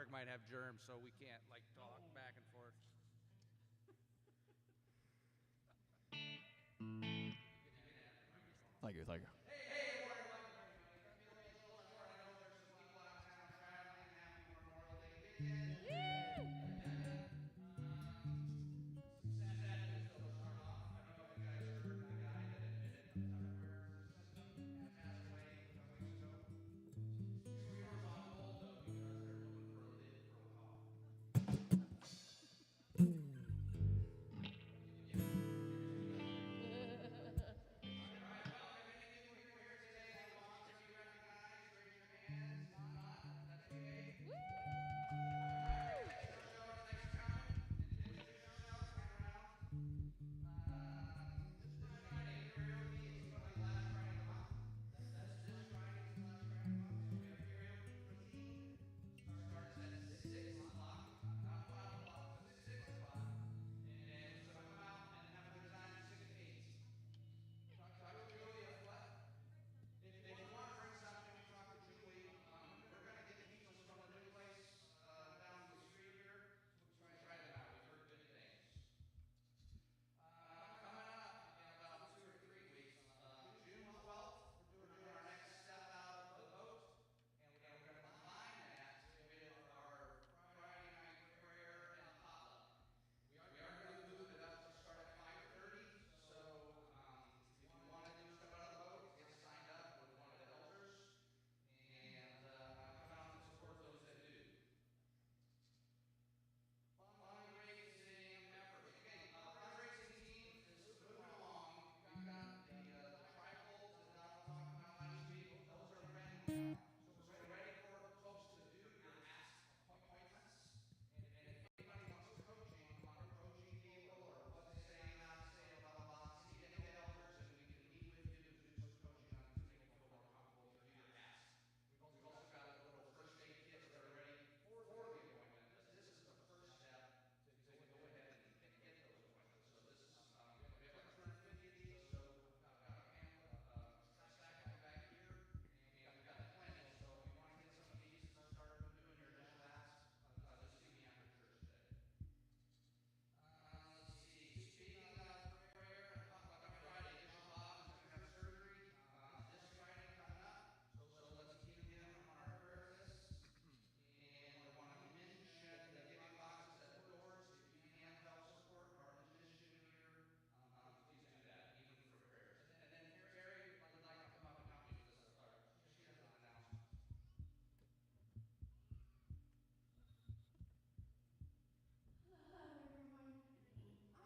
work might have germs, so we can't like talk back and forth. Thank you, thank you. Hello, everyone.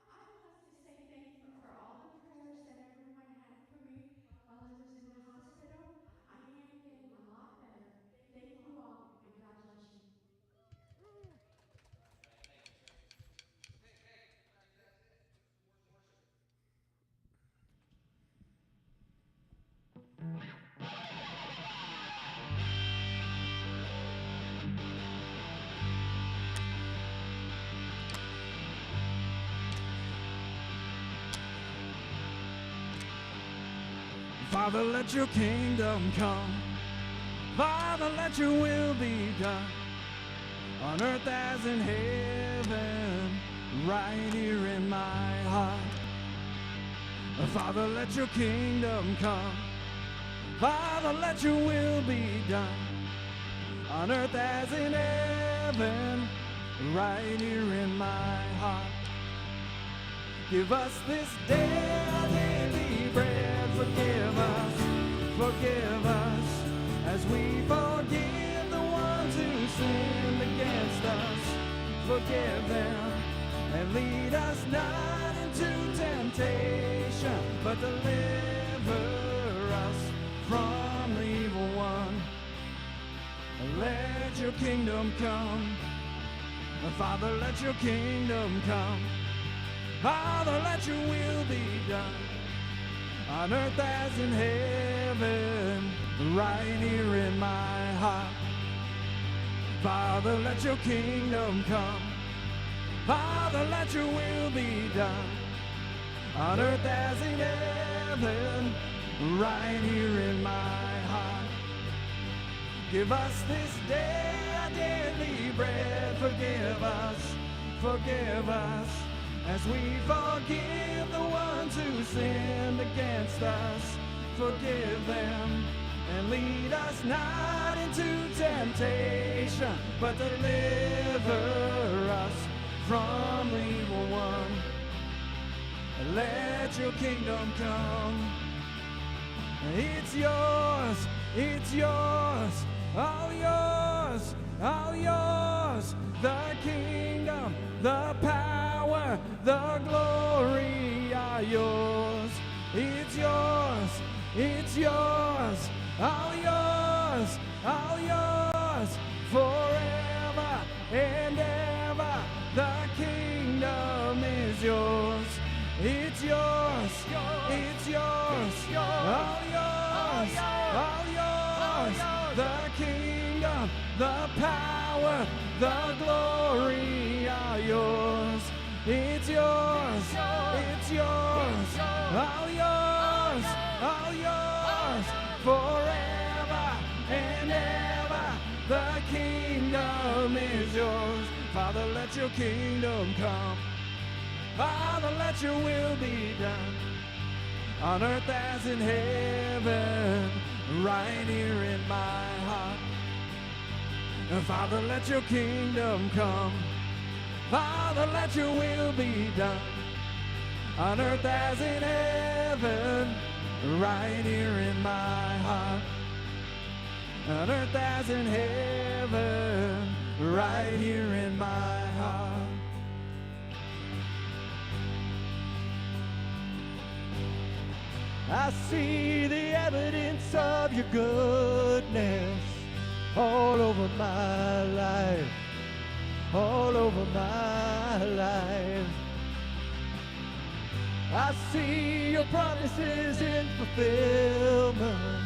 I would like to say thank you for all the prayers that everyone had for me while I was in the hospital. I am getting a lot better. Thank you all, and God bless you. Father, let your kingdom come. Father, let your will be done on earth as in heaven, right here in my heart. Father, let your kingdom come. Father, let your will be done on earth as in heaven, right here in my heart. Give us this day our daily bread. Forgive us as we forgive the ones who sinned against us. Forgive them and lead us not into temptation, but deliver us from the evil one. Let your kingdom come. Father, let your kingdom come. Father, let your will be done on earth as in heaven, right here in my heart. Father, let your kingdom come. Father, let your will be done on earth as in heaven, right here in my heart. Give us this day our daily bread. Forgive us, as we forgive the ones who sinned against us. Forgive them, and lead us not into temptation, but deliver us from the evil one. Let your kingdom come. It's yours, all yours, all yours. The kingdom, the power, the glory are yours. It's yours, all yours, all yours. Forever and ever, the kingdom is yours. It's yours, all yours, all yours. The kingdom, the power, the glory are yours. It's yours, all yours, all yours. Forever and ever, the kingdom is yours. Father, let your kingdom come. Father, let your will be done on earth as in heaven, right here in my heart. Father, let your kingdom come. Father, let your will be done on earth as in heaven, right here in my heart. On earth as in heaven, right here in my heart. I see the evidence of your goodness all over my life, all over my life. I see your promises in fulfillment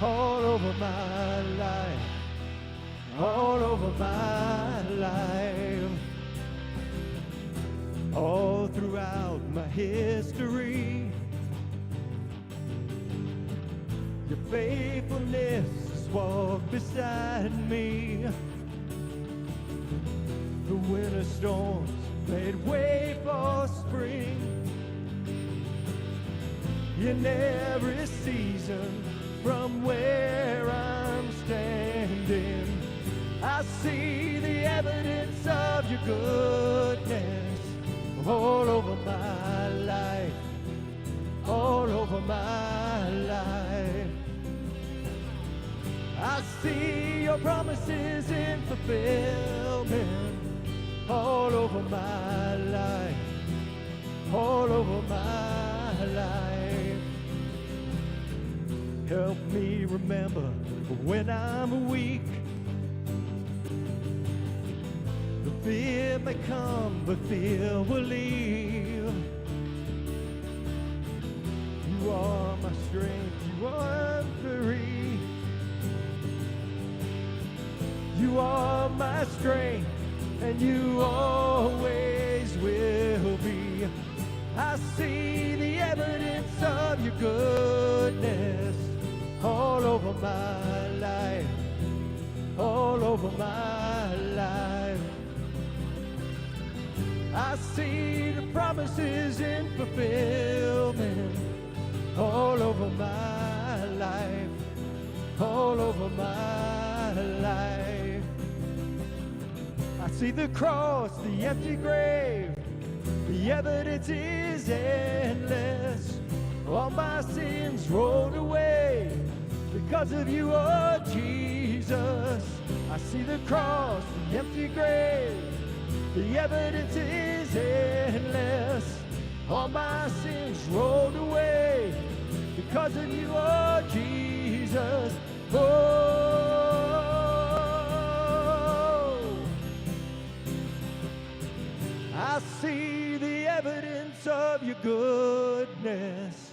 all over my life, all over my life. All throughout my history, your faithfulness has walked beside me. The winter storms made way for spring. In every season, from where I'm standing, I see the evidence of your goodness all over my life, all over my life. I see your promises in fulfillment all over my life, all over my life. Help me remember when I'm weak. The fear may come, but fear will leave. You are my strength, you are free. You are my strength, and you always will be. I see the evidence of your goodness all over my life, all over my life. I see the promises in fulfillment all over my life, all over my life. I see the cross, the empty grave, the evidence is endless. All my sins rolled away because of you, oh Jesus. I see the cross, the empty grave, the evidence is endless. All my sins rolled away because of you, oh Jesus. Oh, I see the evidence of your goodness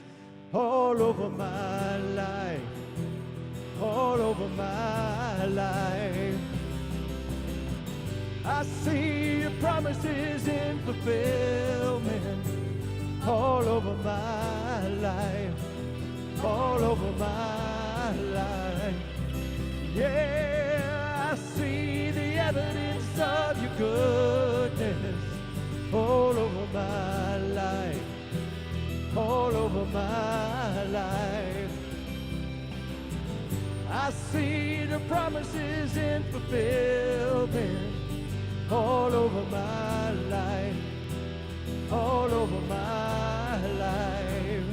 all over my life, all over my life. I see your promises in fulfillment all over my life, all over my life. Yeah, I see the goodness all over my life, all over my life. I see the promises in fulfillment all over my life, all over my life.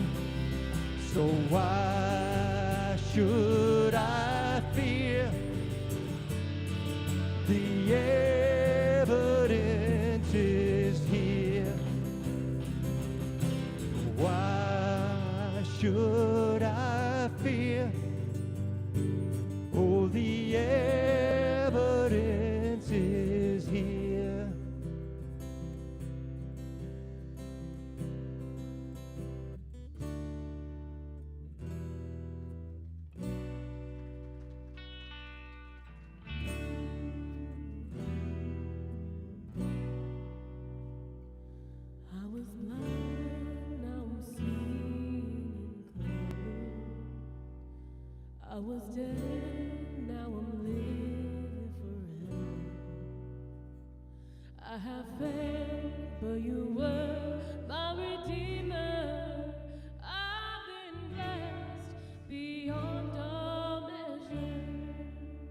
So why should I fear? The evidence is here. Why should I fear? Oh, the evidence is here. I was blind, now I'm seeing clearly. I was dead, now I'm living forever. I have faith, but you were my redeemer. I've been blessed beyond all measures.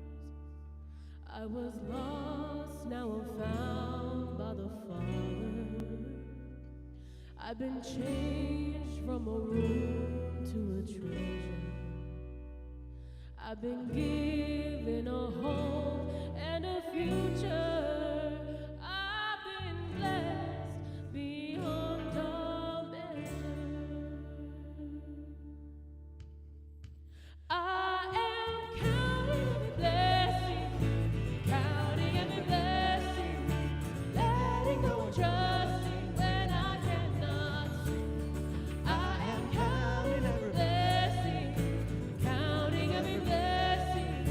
I was lost, now I'm found by the Father. I've been changed from a room to a treasure. I've been given a home and a future. I've been blessed beyond all measure. I am counting every blessing, counting every blessing, letting go and trusting when I cannot see. I am counting every blessing, counting every blessing,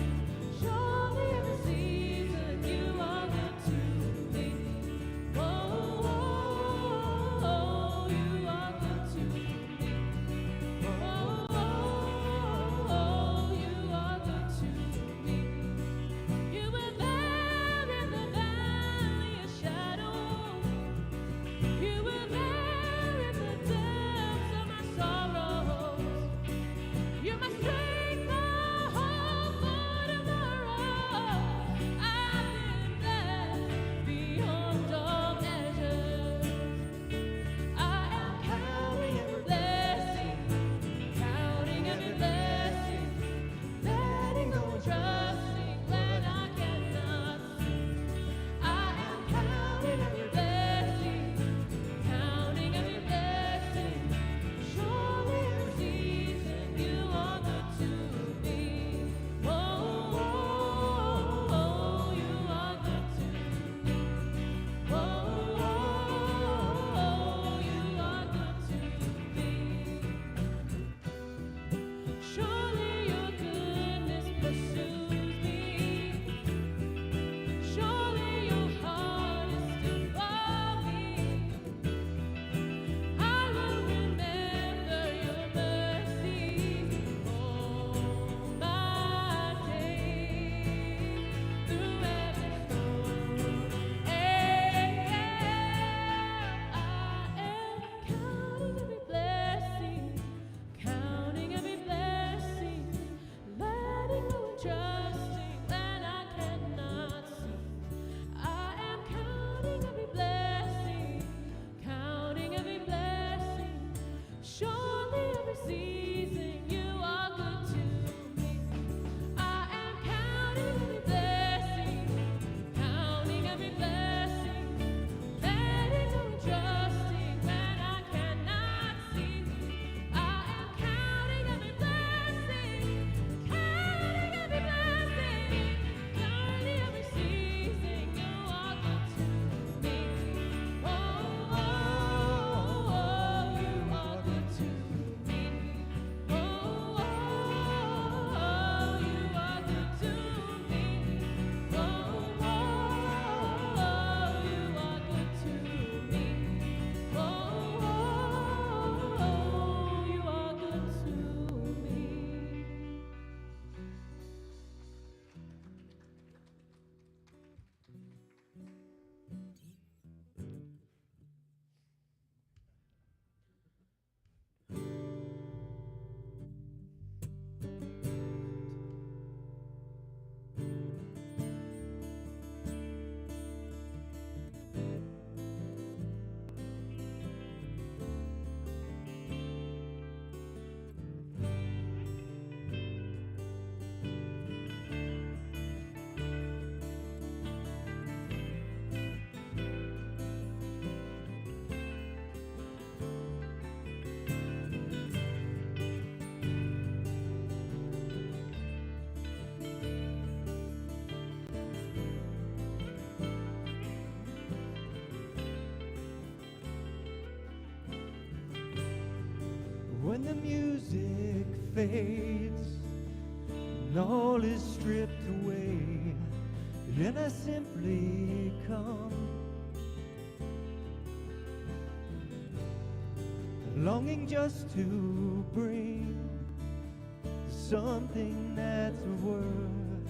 when the music fades and all is stripped away, then I simply come, longing just to bring something that's a word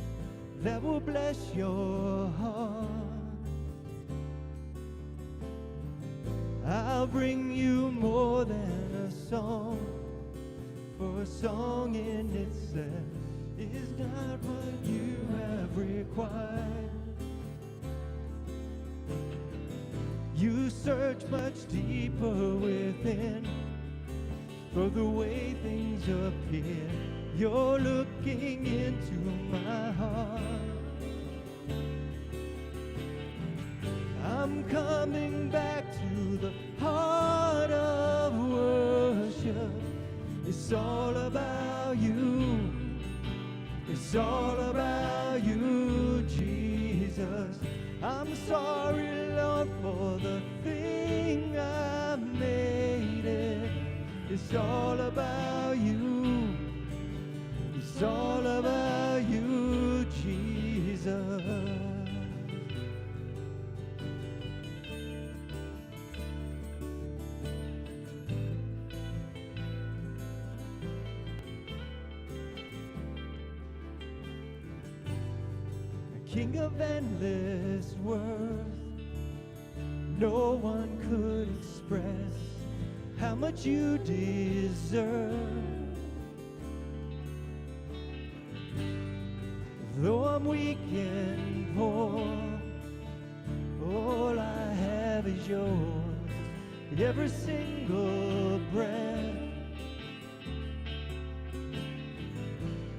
that will bless your heart. I'll bring you more than a song, for a song in itself is not what you have required. You search much deeper within for the way things appear. You're looking into my heart. I'm coming back to the heart of worship. It's all about you. It's all about you, Jesus. I'm sorry, Lord, for the thing I made it. It's all about you. It's all about you, Jesus. King of endless worth, no one could express how much you deserve. Though I'm weak and poor, all I have is yours, every single breath.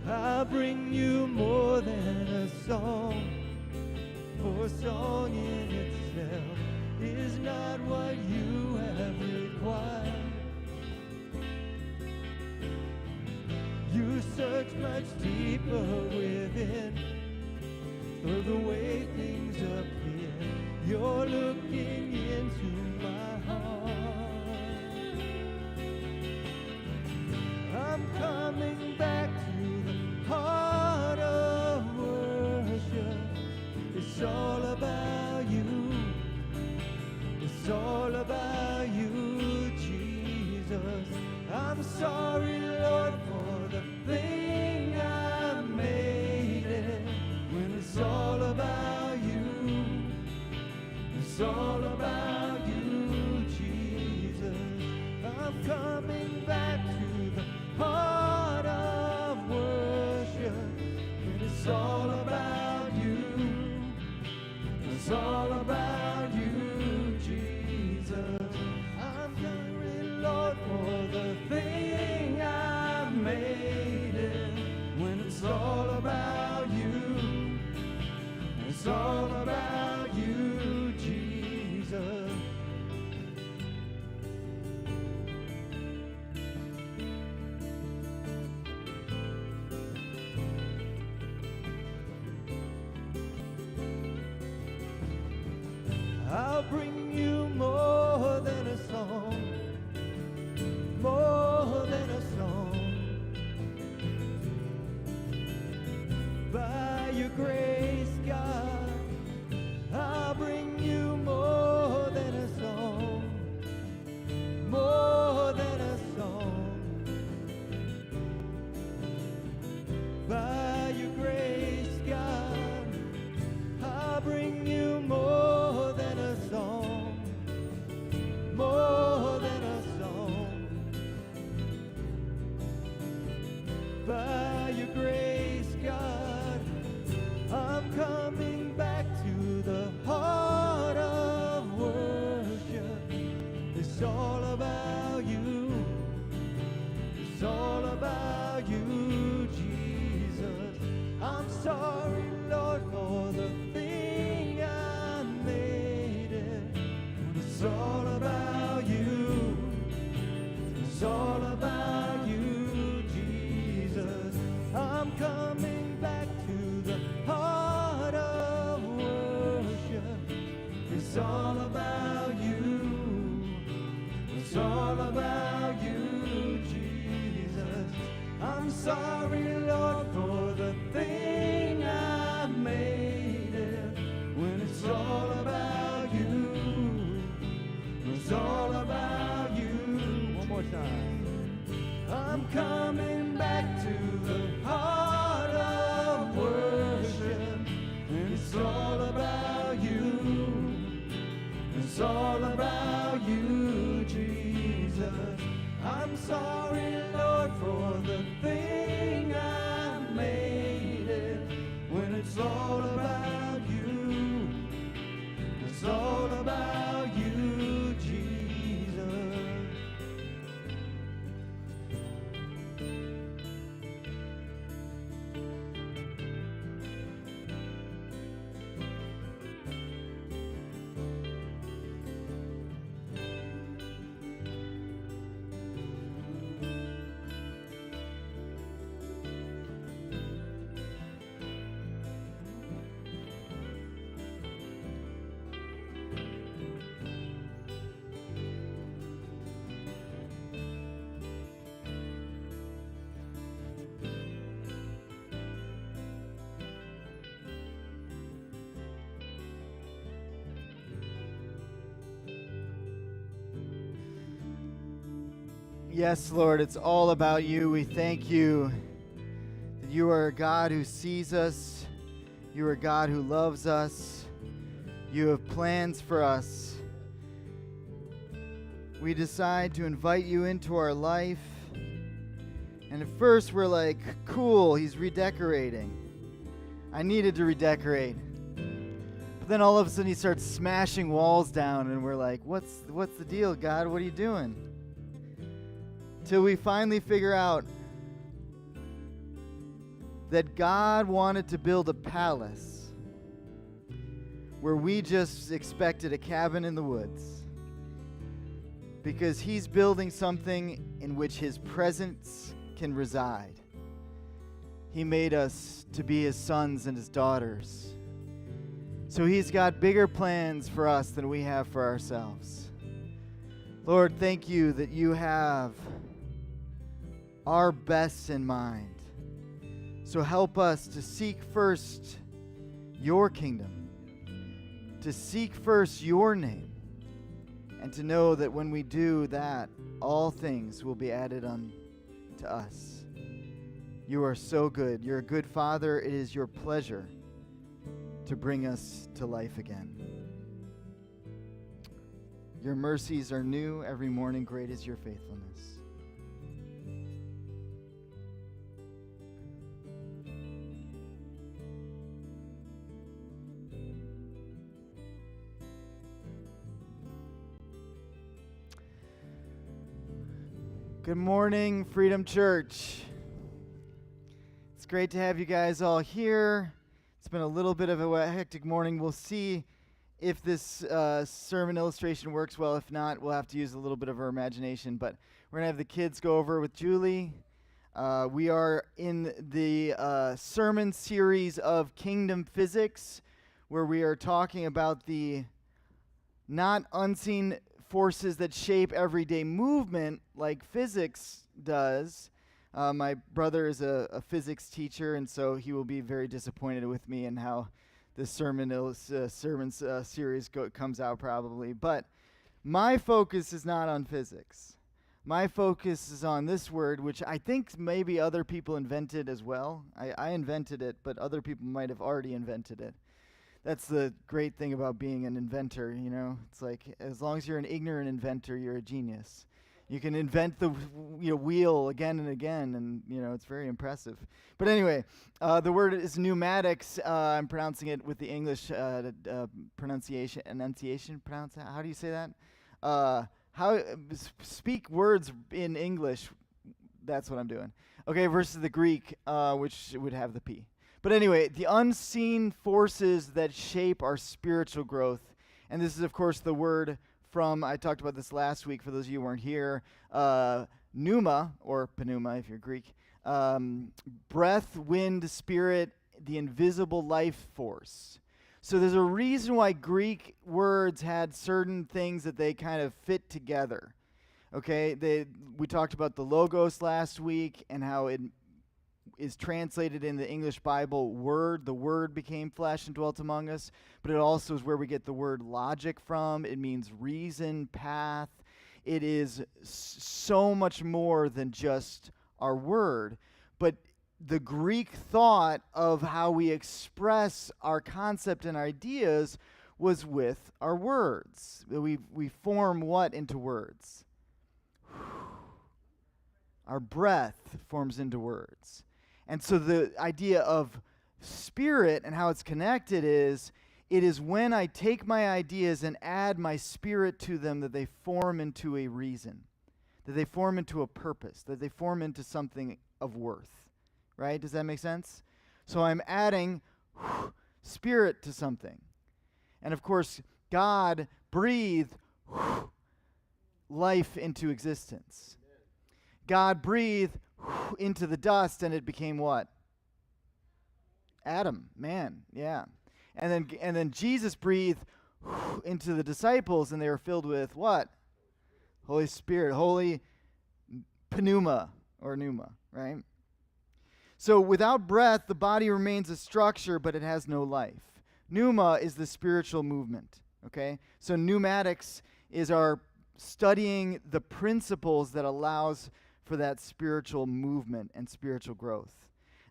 I bring you more than a song, for a song in itself is not what you have required. You search much deeper within for the way things appear. You're looking into my heart. I'm coming back to the heart of worship. It's all about you. It's all about you, Jesus. I'm sorry, Lord, for the thing I made it. When it's all about you, it's all about you, Jesus. I'm coming back to the heart of worship. When it's all about you, it's all about you, Jesus. I'm sorry, Lord, for the thing I made it. When it's all about you, it's all about you, Jesus. I'll bring you more than a song, more than a song. By your grace, God, I'll bring you more than a song, more than a song. By your grace, God, I'll bring you more than a song, more than a song. By your grace, God, I'm coming back to the heart of worship. It's all about you. It's all about you, Jesus. I'm sorry, Lord, for the thing I made it. It's all about you. It's all about you, Jesus. I'm coming back to the heart of It's all about you. It's all about you, Jesus. Yes, Lord, it's all about you. We thank you that you are a God who sees us. You are a God who loves us. You have plans for us. We decide to invite you into our life. And at first we're like, cool, he's redecorating. I needed to redecorate. But then all of a sudden he starts smashing walls down and we're like, what's the deal, God? What are you doing? Till we finally figure out that God wanted to build a palace where we just expected a cabin in the woods, because he's building something in which his presence can reside. He made us to be his sons and his daughters. So he's got bigger plans for us than we have for ourselves. Lord, thank you that you have our best in mind. So help us to seek first your kingdom, to seek first your name, and to know that when we do that, all things will be added unto us. You are so good. You're a good Father. It is your pleasure to bring us to life again. Your mercies are new every morning. Great is your faithfulness. Good morning, Freedom Church. It's great to have you guys all here. It's been a little bit of a hectic morning. We'll see if this sermon illustration works well. If not, we'll have to use a little bit of our imagination. But we're going to have the kids go over with Julie. We are in the sermon series of Kingdom Physics, where we are talking about the not unseen forces that shape everyday movement like physics does. My brother is a physics teacher, and so he will be very disappointed with me and how this sermon series comes out probably. But my focus is not on physics. My focus is on this word, which I think maybe other people invented as well. I invented it, but other people might have already invented it. That's the great thing about being an inventor, you know. It's like, as long as you're an ignorant inventor, you're a genius. You can invent the wheel again and again, and, it's very impressive. But anyway, the word is pneumatics. I'm pronouncing it with the English pronunciation. How do you say that? Speak words in English. That's what I'm doing. Okay, versus the Greek, which would have the P. But anyway, the unseen forces that shape our spiritual growth. And this is, of course, the word from, I talked about this last week for those of you who weren't here, pneuma, or pneuma if you're Greek, breath, wind, spirit, the invisible life force. So there's a reason why Greek words had certain things that they kind of fit together. Okay, we talked about the logos last week and how it is translated in the English Bible, word. The word became flesh and dwelt among us, but it also is where we get the word logic from. It means reason, path. It is so much more than just our word. But the Greek thought of how we express our concept and ideas was with our words. We form what into words? Our breath forms into words. And so the idea of spirit and how it's connected is, it is when I take my ideas and add my spirit to them that they form into a reason, that they form into a purpose, that they form into something of worth, right? Does that make sense? So I'm adding spirit to something. And of course, God breathed life into existence. God breathed into the dust and it became what? Adam, man, yeah. And then Jesus breathed into the disciples and they were filled with what? Holy Spirit, holy pneuma or pneuma, right? So without breath, the body remains a structure, but it has no life. Pneuma is the spiritual movement, okay? So pneumatics is our studying the principles that allows for that spiritual movement and spiritual growth.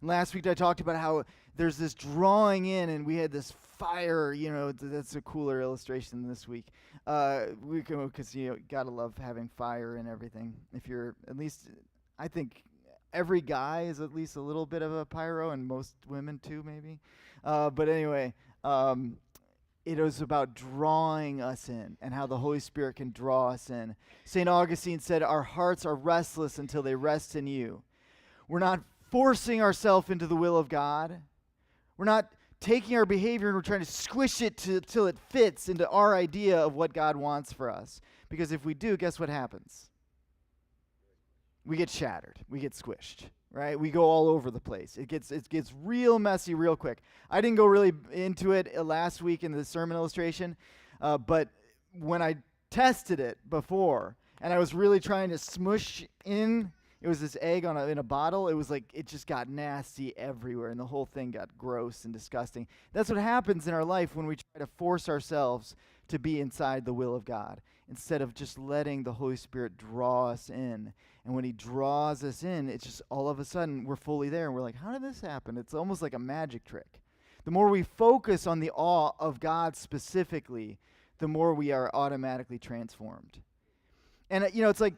And last week I talked about how there's this drawing in and we had this fire, that's a cooler illustration than this week. Because gotta love having fire and everything. If you're at least, I think every guy is at least a little bit of a pyro, and most women too, maybe. But anyway, it was about drawing us in and how the Holy Spirit can draw us in. St. Augustine said, our hearts are restless until they rest in you. We're not forcing ourselves into the will of God. We're not taking our behavior and we're trying to squish it till it fits into our idea of what God wants for us. Because if we do, guess what happens? We get shattered. We get squished, right? We go all over the place. It gets real messy real quick. I didn't go really into it last week in the sermon illustration, but when I tested it before and I was really trying to smush in, it was this egg in a bottle. It was like it just got nasty everywhere, and the whole thing got gross and disgusting. That's what happens in our life when we try to force ourselves to be inside the will of God, instead of just letting the Holy Spirit draw us in. And when he draws us in, it's just all of a sudden we're fully there, and we're like, how did this happen? It's almost like a magic trick. The more we focus on the awe of God specifically, the more we are automatically transformed. And, it's like,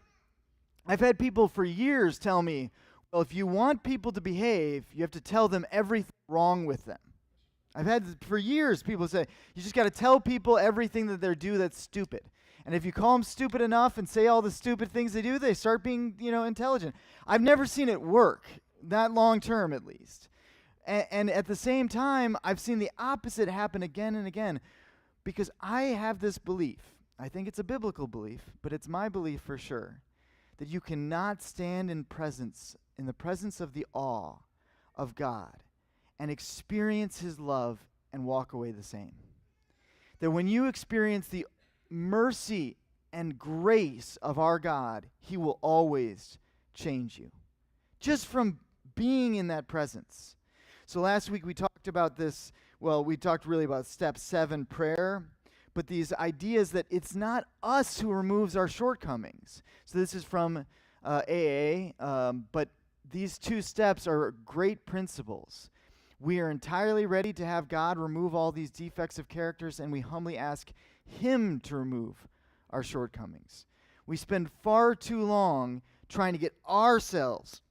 I've had people for years tell me, well, if you want people to behave, you have to tell them everything wrong with them. I've had for years people say, you just got to tell people everything that they do that's stupid. And if you call them stupid enough and say all the stupid things they do, they start being, intelligent. I've never seen it work, that long term at least. And at the same time, I've seen the opposite happen again and again, because I have this belief. I think it's a biblical belief, but it's my belief for sure, that you cannot stand in the presence of the awe of God and experience his love and walk away the same. That when you experience the mercy and grace of our God, he will always change you, just from being in that presence. So last week we talked about this, we talked really about step 7, prayer, but these ideas that it's not us who removes our shortcomings. So this is from AA, but these 2 steps are great principles. We are entirely ready to have God remove all these defects of characters, and we humbly ask him to remove our shortcomings. We spend far too long trying to get ourselves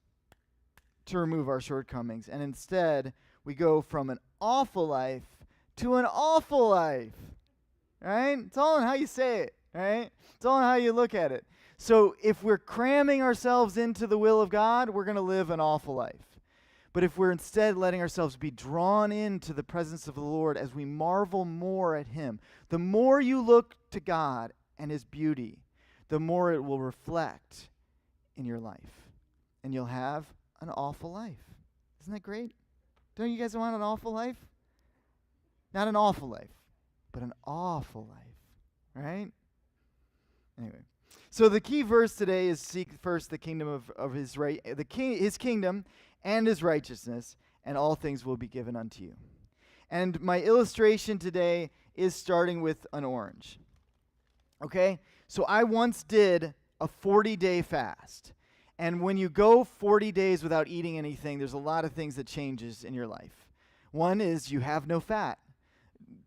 to remove our shortcomings, and instead we go from an awful life to an awful life. Right? It's all in how you say it, right? It's all in how you look at it. So if we're cramming ourselves into the will of God, we're going to live an awful life. But if we're instead letting ourselves be drawn into the presence of the Lord as we marvel more at him, the more you look to God and his beauty, the more it will reflect in your life. And you'll have an awful life. Isn't that great? Don't you guys want an awful life? Not an awful life, but an awful life, right? Anyway, so the key verse today is seek first the kingdom of his right, his kingdom and his righteousness, and all things will be given unto you. And my illustration today is starting with an orange. Okay, so I once did a 40-day fast, and when you go 40 days without eating anything, there's a lot of things that changes in your life. One is you have no fat.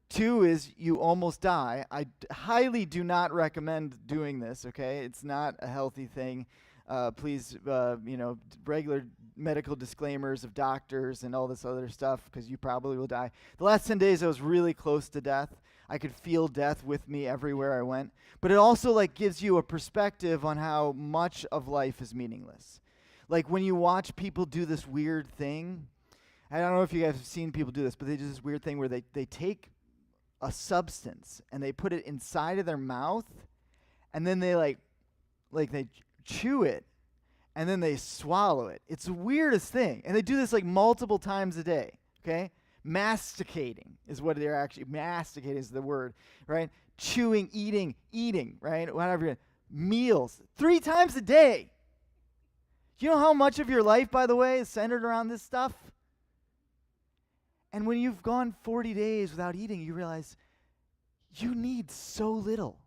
2 is you almost die. I highly do not recommend doing this, okay? It's not a healthy thing. Please, regular medical disclaimers of doctors and all this other stuff because you probably will die. The last 10 days I was really close to death. I could feel death with me everywhere I went. But it also like gives you a perspective on how much of life is meaningless. Like when you watch people do this weird thing, I don't know if you guys have seen people do this, but they do this weird thing where they take a substance and they put it inside of their mouth and then they they chew it and then they swallow it. It's the weirdest thing. And they do this like multiple times a day, okay? Masticating is what they're actually, masticating is the word, right? Chewing, eating, right? Whatever. Meals, 3 times a day. Do you know how much of your life, by the way, is centered around this stuff? And when you've gone 40 days without eating, you realize you need so little.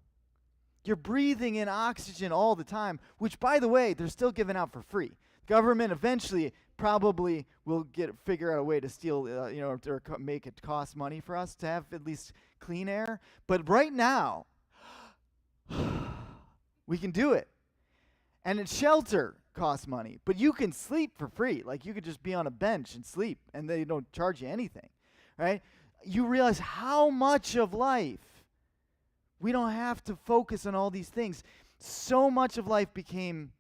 You're breathing in oxygen all the time, which, by the way, they're still giving out for free. Government eventually probably will figure out a way to steal, or make it cost money for us to have at least clean air. But right now, we can do it. And shelter costs money, but you can sleep for free. Like you could just be on a bench and sleep, and they don't charge you anything, right? You realize how much of life we don't have to focus on all these things. So much of life became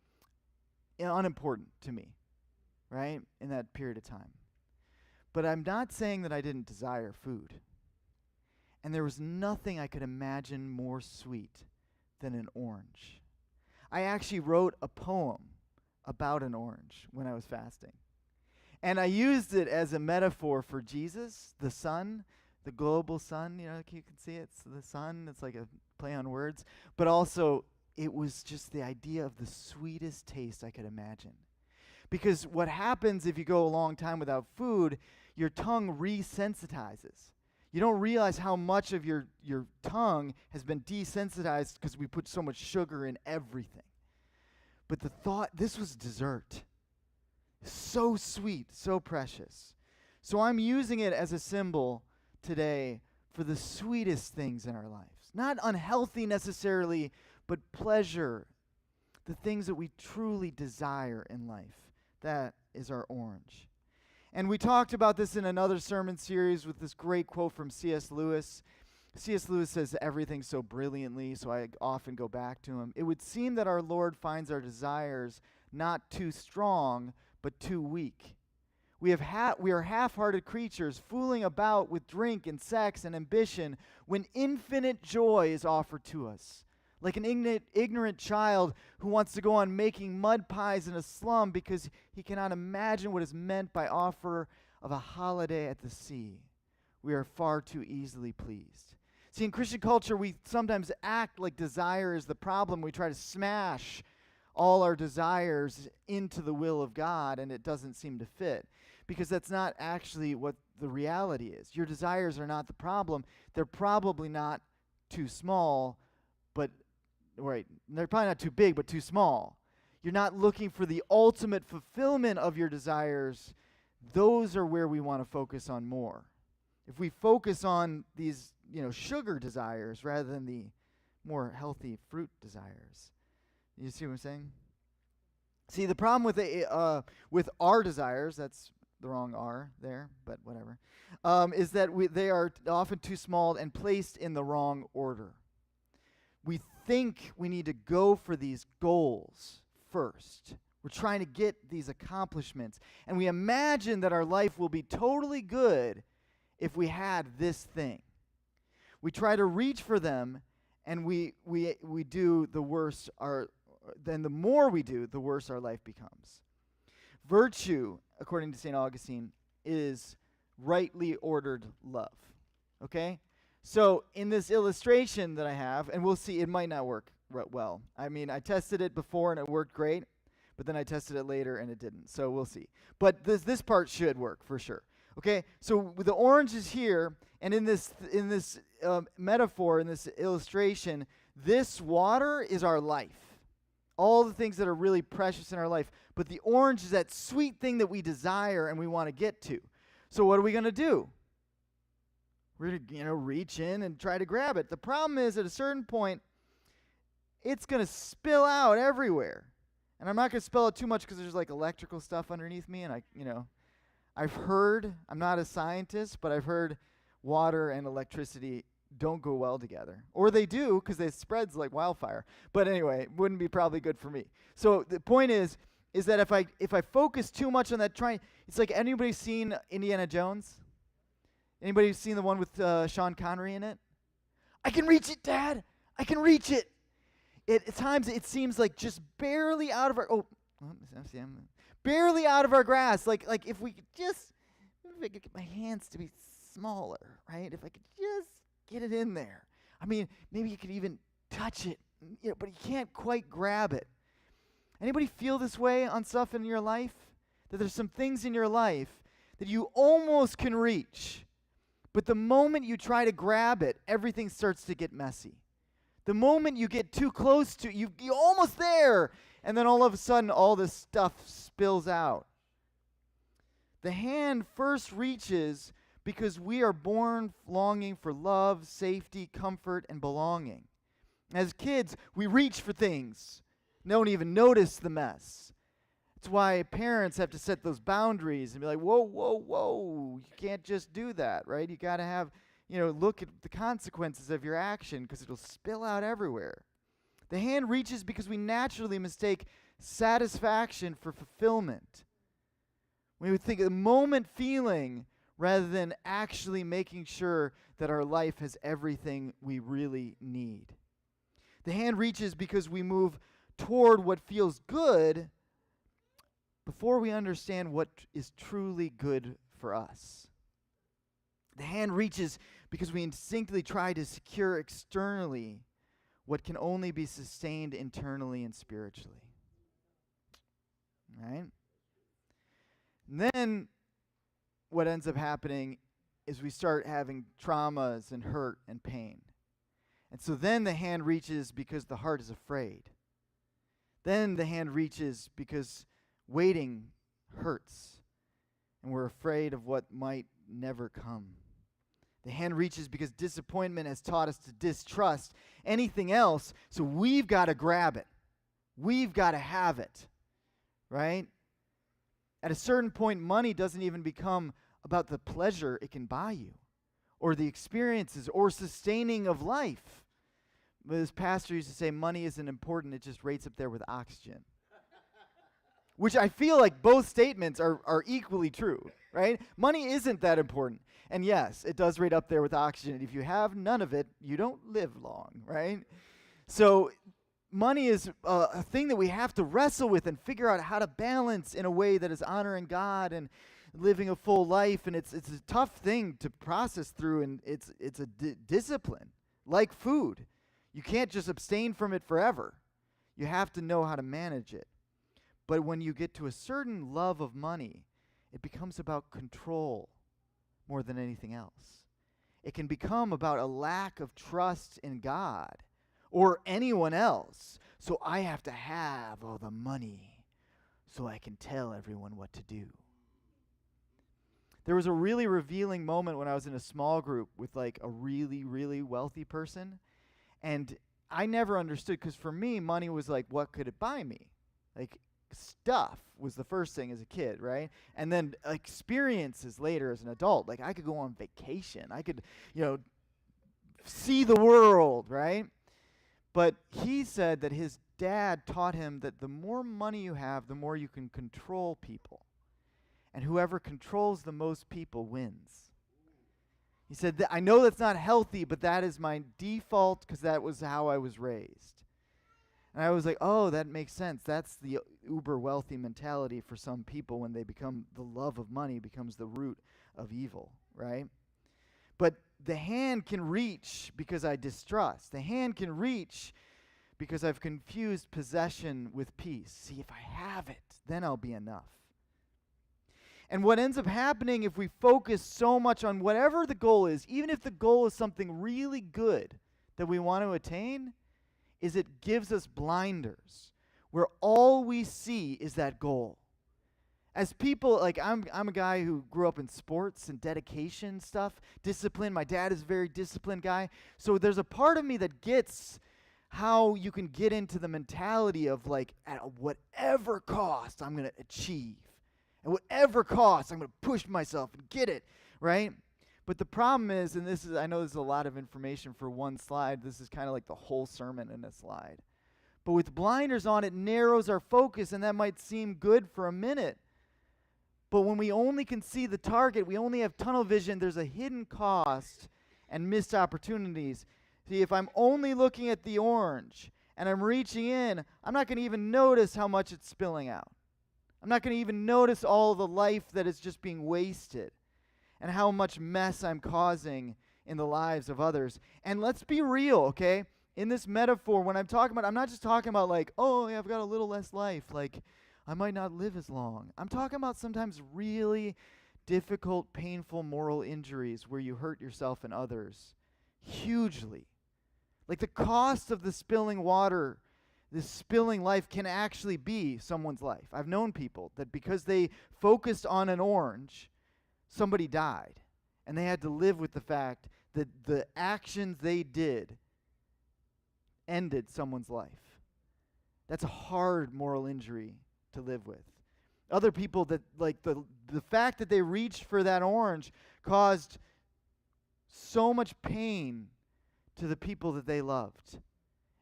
unimportant to me, right, in that period of time. But I'm not saying that I didn't desire food. And there was nothing I could imagine more sweet than an orange. I actually wrote a poem about an orange when I was fasting. And I used it as a metaphor for Jesus, the sun, the global sun, you can see it's the sun. It's like a play on words. But also, it was just the idea of the sweetest taste I could imagine. Because what happens if you go a long time without food, your tongue resensitizes. You don't realize how much of your tongue has been desensitized because we put so much sugar in everything. But the thought, this was dessert. So sweet, so precious. So I'm using it as a symbol today for the sweetest things in our lives. Not unhealthy necessarily, but pleasure. The things that we truly desire in life. That is our orange. And we talked about this in another sermon series with this great quote from C.S. Lewis. C.S. Lewis says everything so brilliantly, so I often go back to him. It would seem that our Lord finds our desires not too strong, but too weak. We are half-hearted creatures fooling about with drink and sex and ambition when infinite joy is offered to us. Like an ignorant child who wants to go on making mud pies in a slum because he cannot imagine what is meant by offer of a holiday at the sea. We are far too easily pleased. See, in Christian culture, we sometimes act like desire is the problem. We try to smash all our desires into the will of God, and it doesn't seem to fit. Because that's not actually what the reality is. Your desires are not the problem. They're probably not too small, but right, they're probably not too big, but too small. You're not looking for the ultimate fulfillment of your desires. Those are where we want to focus on more. If we focus on these, sugar desires rather than the more healthy fruit desires. You see what I'm saying? See, the problem with our desires, that's the wrong R there, but whatever, is that they are often too small and placed in the wrong order. We think we need to go for these goals first. We're trying to get these accomplishments. And we imagine that our life will be totally good if we had this thing. We try to reach for them, and we do the worse then the more we do, the worse our life becomes. Virtue, according to St. Augustine, is rightly ordered love. Okay? So in this illustration that I have, and we'll see, it might not work well. I mean, I tested it before and it worked great, but then I tested it later and it didn't. So we'll see. But this part should work for sure. Okay? So the orange is here, and in this metaphor, in this illustration, this water is our life. All the things that are really precious in our life. But the orange is that sweet thing that we desire and we want to get to. So what are we going to do? We're going to, reach in and try to grab it. The problem is, at a certain point, it's going to spill out everywhere. And I'm not going to spell it too much because there's like electrical stuff underneath me, and I've heard, I'm not a scientist, but I've heard water and electricity don't go well together. Or they do, because it spreads like wildfire. But anyway, it wouldn't be probably good for me. So the point is that if I focus too much on that it's like, anybody seen Indiana Jones? Anybody seen the one with Sean Connery in it? I can reach it, Dad. I can reach it. At times it seems like just barely out of our barely out of our grasp. Like if I could get my hands to be smaller, right? If I could just get it in there. I mean, maybe you could even touch it, but you can't quite grab it. Anybody feel this way on stuff in your life? That there's some things in your life that you almost can reach, but the moment you try to grab it, everything starts to get messy. The moment you get too close to, you're almost there, and then all of a sudden, all this stuff spills out. The hand first reaches because we are born longing for love, safety, comfort, and belonging. As kids, we reach for things, don't even notice the mess. That's why parents have to set those boundaries and be like, whoa, whoa, whoa, you can't just do that, right? You got to have, look at the consequences of your action because it'll spill out everywhere. The hand reaches because we naturally mistake satisfaction for fulfillment. We would think of the moment feeling rather than actually making sure that our life has everything we really need. The hand reaches because we move toward what feels good before we understand what is truly good for us. The hand reaches because we instinctively try to secure externally what can only be sustained internally and spiritually. Right? And then what ends up happening is we start having traumas and hurt and pain. And so then the hand reaches because the heart is afraid. Then the hand reaches because waiting hurts, and we're afraid of what might never come. The hand reaches because disappointment has taught us to distrust anything else, so we've got to grab it. We've got to have it, right? At a certain point, money doesn't even become about the pleasure it can buy you, or the experiences, or sustaining of life. But this pastor used to say, money isn't important, it just rates up there with oxygen. Which I feel like both statements are equally true, right? Money isn't that important. And yes, it does rate up there with oxygen. If you have none of it, you don't live long, right? So money is a thing that we have to wrestle with and figure out how to balance in a way that is honoring God and living a full life. And it's a tough thing to process through, and it's a discipline, like food. You can't just abstain from it forever. You have to know how to manage it. But when you get to a certain love of money, it becomes about control more than anything else. It can become about a lack of trust in God or anyone else. So I have to have all the money so I can tell everyone what to do. There was a really revealing moment when I was in a small group with like a really, really wealthy person. And I never understood, because for me, money was like, what could it buy me? Like, stuff was the first thing as a kid, right? And then experiences later as an adult. Like, I could go on vacation. I could, see the world, right? But he said that his dad taught him that the more money you have, the more you can control people. And whoever controls the most people wins. He said, I know that's not healthy, but that is my default because that was how I was raised. And I was like, oh, that makes sense. That's the uber wealthy mentality for some people when they become, the love of money becomes the root of evil, right? But the hand can reach because I distrust. The hand can reach because I've confused possession with peace. See, if I have it, then I'll be enough. And what ends up happening if we focus so much on whatever the goal is, even if the goal is something really good that we want to attain, is it gives us blinders where all we see is that goal. As people, like I'm a guy who grew up in sports and dedication stuff, discipline. My dad is a very disciplined guy. So there's a part of me that gets how you can get into the mentality of like, at whatever cost, I'm going to achieve. At whatever cost, I'm going to push myself and get it, right? But the problem is, and I know this is a lot of information for one slide. This is kind of like the whole sermon in a slide. But with blinders on, it narrows our focus, and that might seem good for a minute. But when we only can see the target, we only have tunnel vision, there's a hidden cost and missed opportunities. See, if I'm only looking at the orange and I'm reaching in, I'm not going to even notice how much it's spilling out. I'm not going to even notice all the life that is just being wasted and how much mess I'm causing in the lives of others. And let's be real, okay? In this metaphor, when I'm talking about, I'm not just talking about like, oh, yeah, I've got a little less life, like I might not live as long. I'm talking about sometimes really difficult, painful moral injuries where you hurt yourself and others hugely. Like the cost of the spilling water, this spilling life can actually be someone's life. I've known people that because they focused on an orange, somebody died. And they had to live with the fact that the actions they did ended someone's life. That's a hard moral injury to live with. Other people that, like the fact that they reached for that orange caused so much pain to the people that they loved.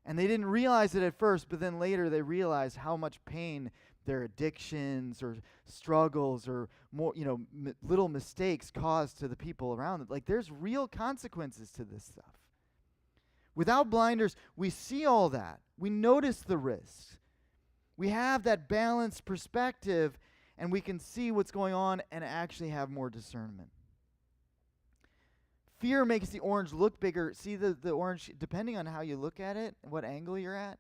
And they didn't realize it at first, but then later they realized how much pain their addictions or struggles or more, little mistakes caused to the people around them. Like there's real consequences to this stuff. Without blinders, we see all that. We notice the risks. We have that balanced perspective, and we can see what's going on and actually have more discernment. Fear makes the orange look bigger. See the orange, depending on how you look at it, what angle you're at,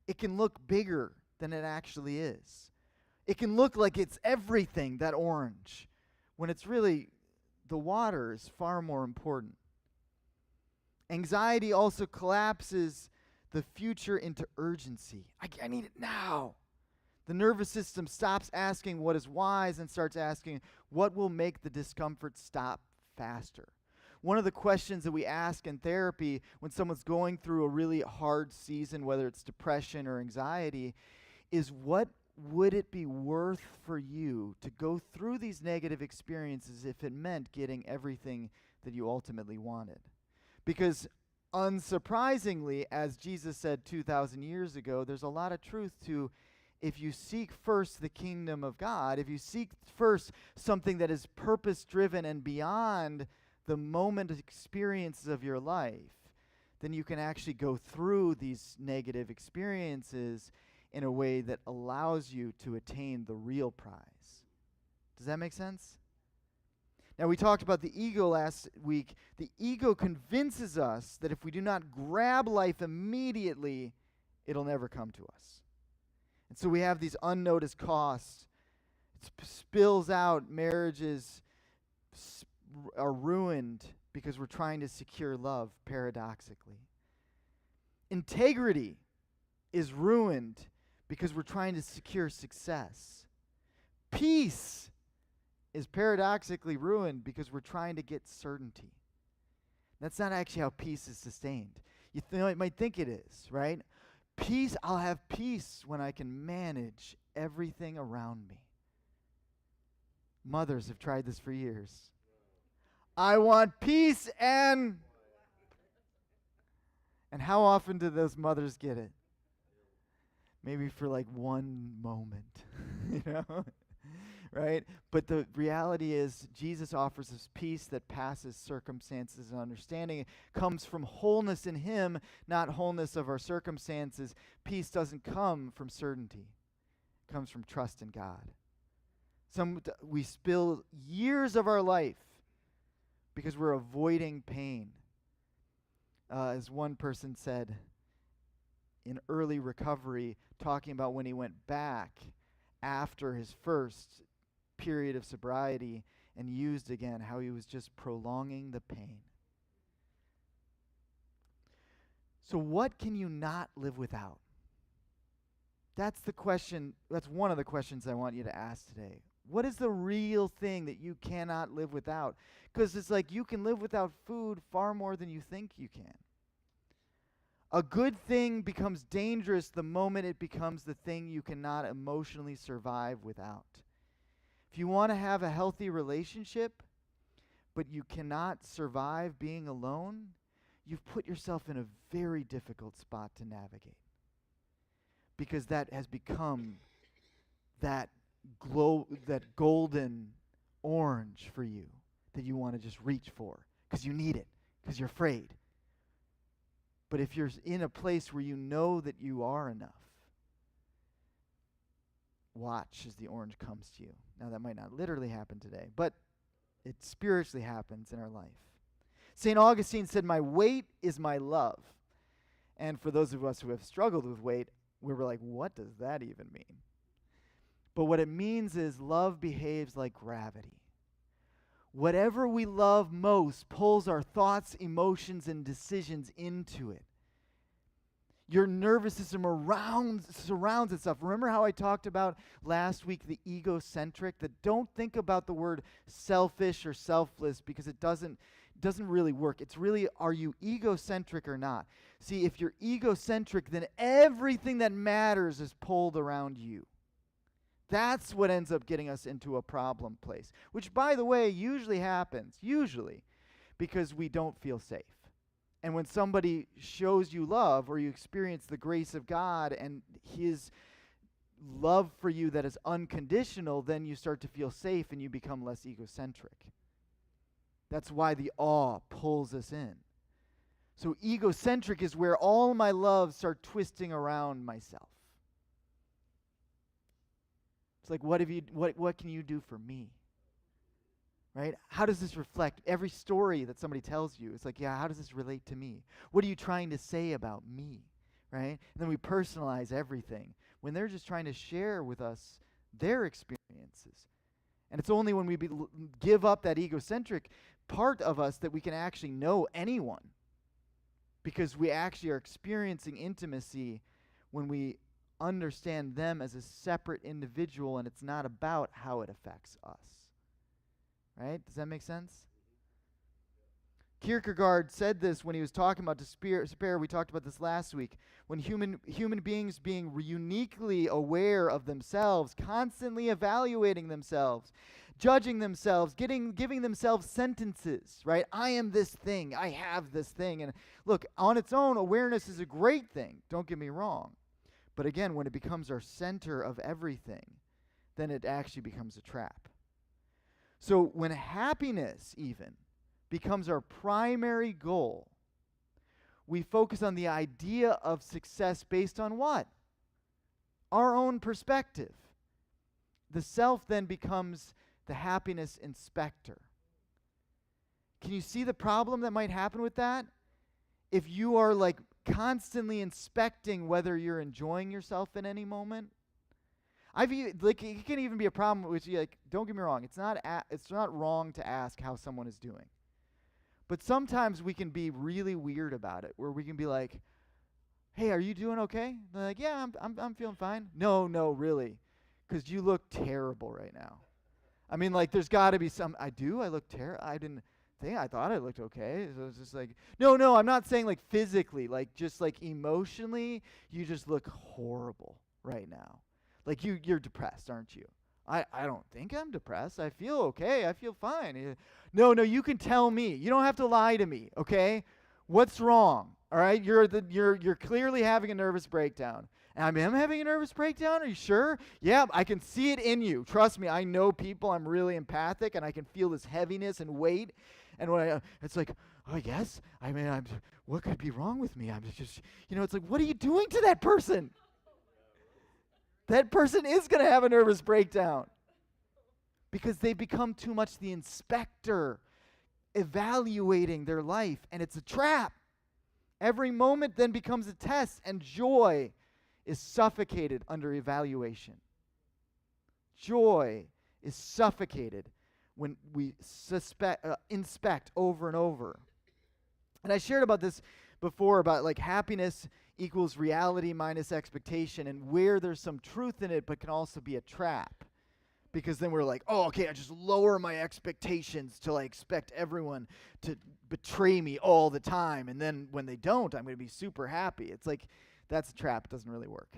it can look bigger than it actually is. It can look like it's everything, that orange, when it's really, the water is far more important. Anxiety also collapses the future into urgency. I need it now. The nervous system stops asking what is wise and starts asking what will make the discomfort stop faster. One of the questions that we ask in therapy when someone's going through a really hard season, whether it's depression or anxiety, is what would it be worth for you to go through these negative experiences if it meant getting everything that you ultimately wanted? Because unsurprisingly, as Jesus said 2,000 years ago, there's a lot of truth to if you seek first the kingdom of God, if you seek first something that is purpose-driven and beyond the moment experiences of your life, then you can actually go through these negative experiences in a way that allows you to attain the real prize. Does that make sense? Now, we talked about the ego last week. The ego convinces us that if we do not grab life immediately, it'll never come to us. And so we have these unnoticed costs. It spills out. Marriages are ruined because we're trying to secure love, paradoxically. Integrity is ruined because we're trying to secure success. Peace is paradoxically ruined because we're trying to get certainty. That's not actually how peace is sustained. You might think it is, right? Peace, I'll have peace when I can manage everything around me. Mothers have tried this for years. I want peace and how often do those mothers get it? Maybe for like one moment, right? But the reality is Jesus offers us peace that passes circumstances and understanding. It comes from wholeness in him, not wholeness of our circumstances. Peace doesn't come from certainty. It comes from trust in God. We spill years of our life because we're avoiding pain. As one person said in early recovery, talking about when he went back after his first period of sobriety and used again, how he was just prolonging the pain. So what can you not live without? That's the question. That's one of the questions I want you to ask today. What is the real thing that you cannot live without? Because it's like you can live without food far more than you think you can. A good thing becomes dangerous the moment it becomes the thing you cannot emotionally survive without. If you want to have a healthy relationship, but you cannot survive being alone, you've put yourself in a very difficult spot to navigate. Because that has become that golden orange for you that you want to just reach for because you need it, because you're afraid. But if you're in a place where you know that you are enough, watch as the orange comes to you. Now, that might not literally happen today, but it spiritually happens in our life. St. Augustine said, "My weight is my love." And for those of us who have struggled with weight, we were like, what does that even mean? But what it means is love behaves like gravity. Whatever we love most pulls our thoughts, emotions, and decisions into it. Your nervous system surrounds itself. Remember how I talked about last week the egocentric? That don't think about the word selfish or selfless because it doesn't really work. It's really, are you egocentric or not? See, if you're egocentric, then everything that matters is pulled around you. That's what ends up getting us into a problem place, which, by the way, usually happens, because we don't feel safe. And when somebody shows you love or you experience the grace of God and his love for you that is unconditional, then you start to feel safe and you become less egocentric. That's why the awe pulls us in. So egocentric is where all my loves start twisting around myself. It's like, what can you do for me? Right? How does this reflect every story that somebody tells you? It's like, yeah, how does this relate to me? What are you trying to say about me? Right? And then we personalize everything when they're just trying to share with us their experiences. And it's only when we give up that egocentric part of us that we can actually know anyone, because we actually are experiencing intimacy when we understand them as a separate individual, and it's not about how it affects us. Right? Does that make sense? Kierkegaard said this when he was talking about despair. We talked about this last week. When human beings being uniquely aware of themselves, constantly evaluating themselves, judging themselves, giving themselves sentences, right? I am this thing. I have this thing. And look, on its own, awareness is a great thing. Don't get me wrong. But again, when it becomes our center of everything, then it actually becomes a trap. So when happiness even becomes our primary goal, we focus on the idea of success based on what? Our own perspective. The self then becomes the happiness inspector. Can you see the problem that might happen with that? If you are like constantly inspecting whether you're enjoying yourself in any moment, it can even be a problem with you. Like, don't get me wrong, it's not wrong to ask how someone is doing, but sometimes we can be really weird about it, where we can be like, "Hey, are you doing okay?" They're like, "Yeah, I'm feeling fine." No, really, because you look terrible right now. I mean, like, there's got to be some. I look terrible. I thought I looked okay. So it's just like, no, I'm not saying like physically, like just like emotionally, you just look horrible right now. Like you're depressed, aren't you? I don't think I'm depressed. I feel okay. I feel fine. No, you can tell me. You don't have to lie to me, okay? What's wrong? All right? You're clearly having a nervous breakdown. And I'm having a nervous breakdown? Are you sure? Yeah, I can see it in you. Trust me, I know people. I'm really empathic, and I can feel this heaviness and weight. And when it's like, oh, yes? I mean, what could be wrong with me? I'm just, it's like, what are you doing to that person? That person is going to have a nervous breakdown because they become too much the inspector, evaluating their life, and it's a trap. Every moment then becomes a test, and joy is suffocated under evaluation. Joy is suffocated when we inspect over and over. And I shared about this before, about like happiness equals reality minus expectation, and where there's some truth in it but can also be a trap, Because then we're like, oh, okay, I just lower my expectations till I expect everyone to betray me all the time. And then when they don't, I'm going to be super happy. It's like, that's a trap. It doesn't really work.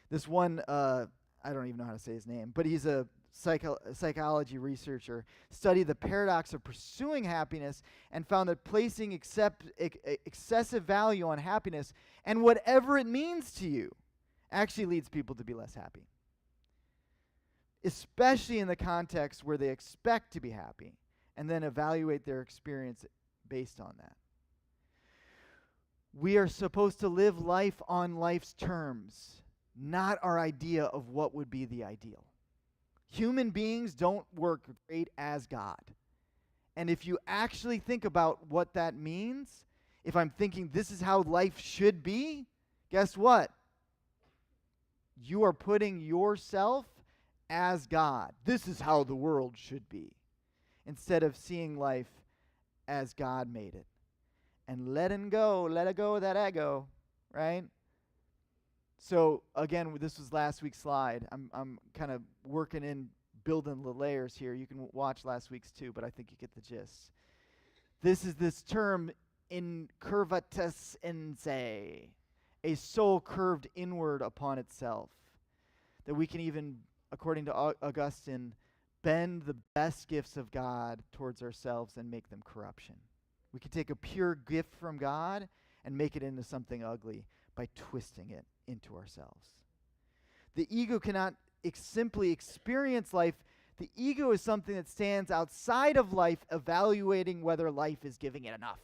This one, I don't even know how to say his name, but he's a psychology researcher, studied the paradox of pursuing happiness and found that placing excessive value on happiness and whatever it means to you actually leads people to be less happy, especially in the context where they expect to be happy and then evaluate their experience based on that. We are supposed to live life on life's terms, not our idea of what would be the ideal. Human beings don't work great as God. And if you actually think about what that means, if I'm thinking this is how life should be, guess what? You are putting yourself as God. This is how the world should be. Instead of seeing life as God made it. And let it go of that ego, right? So again, this was last week's slide. I'm kind of working in building the layers here. You can watch last week's too, but I think you get the gist. This is this term, incurvatus in se, a soul curved inward upon itself. That we can even, according to Augustine, bend the best gifts of God towards ourselves and make them corruption. We can take a pure gift from God and make it into something ugly by twisting it into ourselves. The ego cannot simply experience life. The ego is something that stands outside of life, evaluating whether life is giving it enough.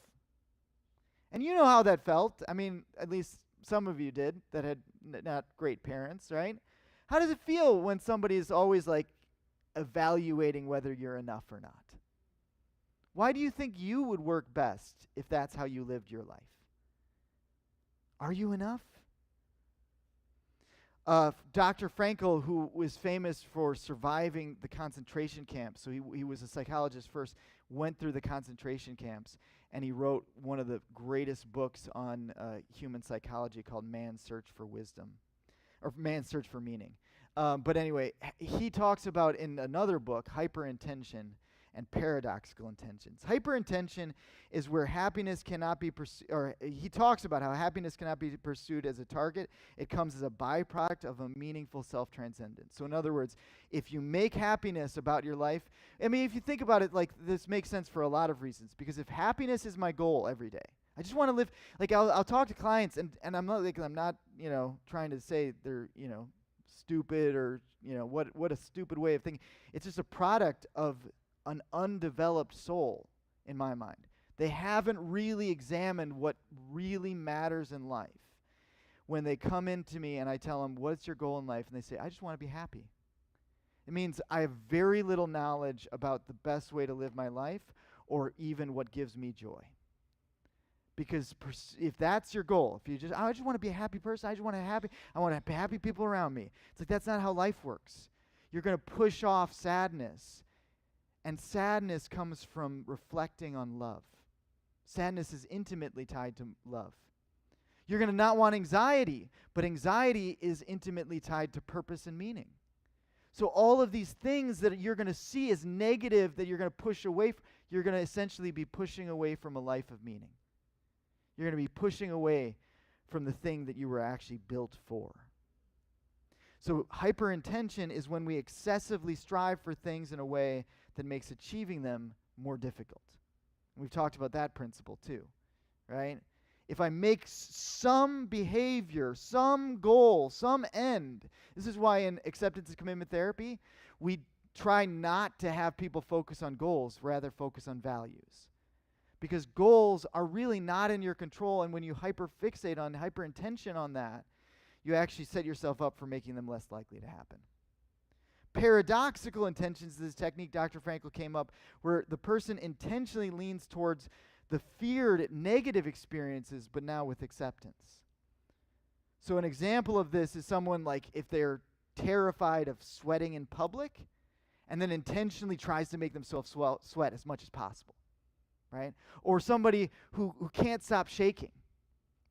And you know how that felt. I mean, at least some of you did that had not great parents, right? How does it feel when somebody is always like evaluating whether you're enough or not? Why do you think you would work best if that's how you lived your life? Are you enough? Dr. Frankl, who was famous for surviving the concentration camps, so he was a psychologist first, went through the concentration camps, and he wrote one of the greatest books on human psychology called Man's Search for Wisdom, or Man's Search for Meaning. But anyway, he talks about in another book, hyperintention and paradoxical intentions. Hyperintention is where happiness cannot be pursued, or he talks about how happiness cannot be pursued as a target. It comes as a byproduct of a meaningful self-transcendence. So in other words, if you make happiness about your life, I mean, if you think about it, like this makes sense for a lot of reasons. Because if happiness is my goal every day, I just want to live, like I'll talk to clients, and I'm not, trying to say they're, stupid or, what a stupid way of thinking. It's just a product of an undeveloped soul, in my mind. They haven't really examined what really matters in life. When they come into me and I tell them, what's your goal in life? And they say, I just want to be happy. It means I have very little knowledge about the best way to live my life or even what gives me joy. Because if that's your goal, if you just, I just want to be a happy person, I want to have happy people around me. It's like that's not how life works. You're going to push off sadness. And sadness comes from reflecting on love. Sadness is intimately tied to love. You're going to not want anxiety, but anxiety is intimately tied to purpose and meaning. So all of these things that you're going to see as negative that you're going to push away, you're going to essentially be pushing away from a life of meaning. You're going to be pushing away from the thing that you were actually built for. So hyperintention is when we excessively strive for things in a way that makes achieving them more difficult. We've talked about that principle too, right? If I make some behavior, some goal, some end, this is why in acceptance and commitment therapy, we try not to have people focus on goals, rather focus on values. Because goals are really not in your control, and when you hyperfixate on hyperintention on that, you actually set yourself up for making them less likely to happen. Paradoxical intentions is this technique Dr. Frankl came up where the person intentionally leans towards the feared negative experiences, but now with acceptance. So an example of this is someone like if they're terrified of sweating in public and then intentionally tries to make themselves sweat as much as possible, right? Or somebody who can't stop shaking.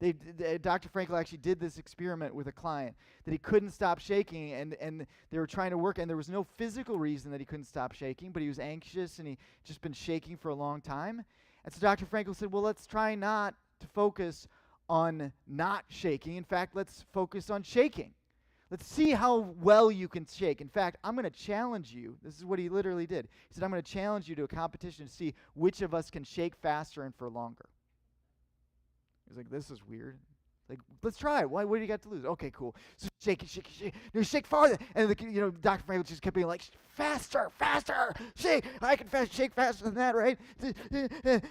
Dr. Frankel actually did this experiment with a client that he couldn't stop shaking, and they were trying to work, and there was no physical reason that he couldn't stop shaking, but he was anxious and he just been shaking for a long time. And so Dr. Frankel said, well, let's try not to focus on not shaking. In fact, let's focus on shaking. Let's see how well you can shake. In fact, I'm going to challenge you. This is what he literally did. He said, I'm going to challenge you to a competition to see which of us can shake faster and for longer. He was like, this is weird. Like, let's try it. What do you got to lose? Okay, cool. So shake it, shake it, shake it. No, shake farther. And Dr. Frankel just kept being like, faster, faster, shake. I can shake faster than that, right?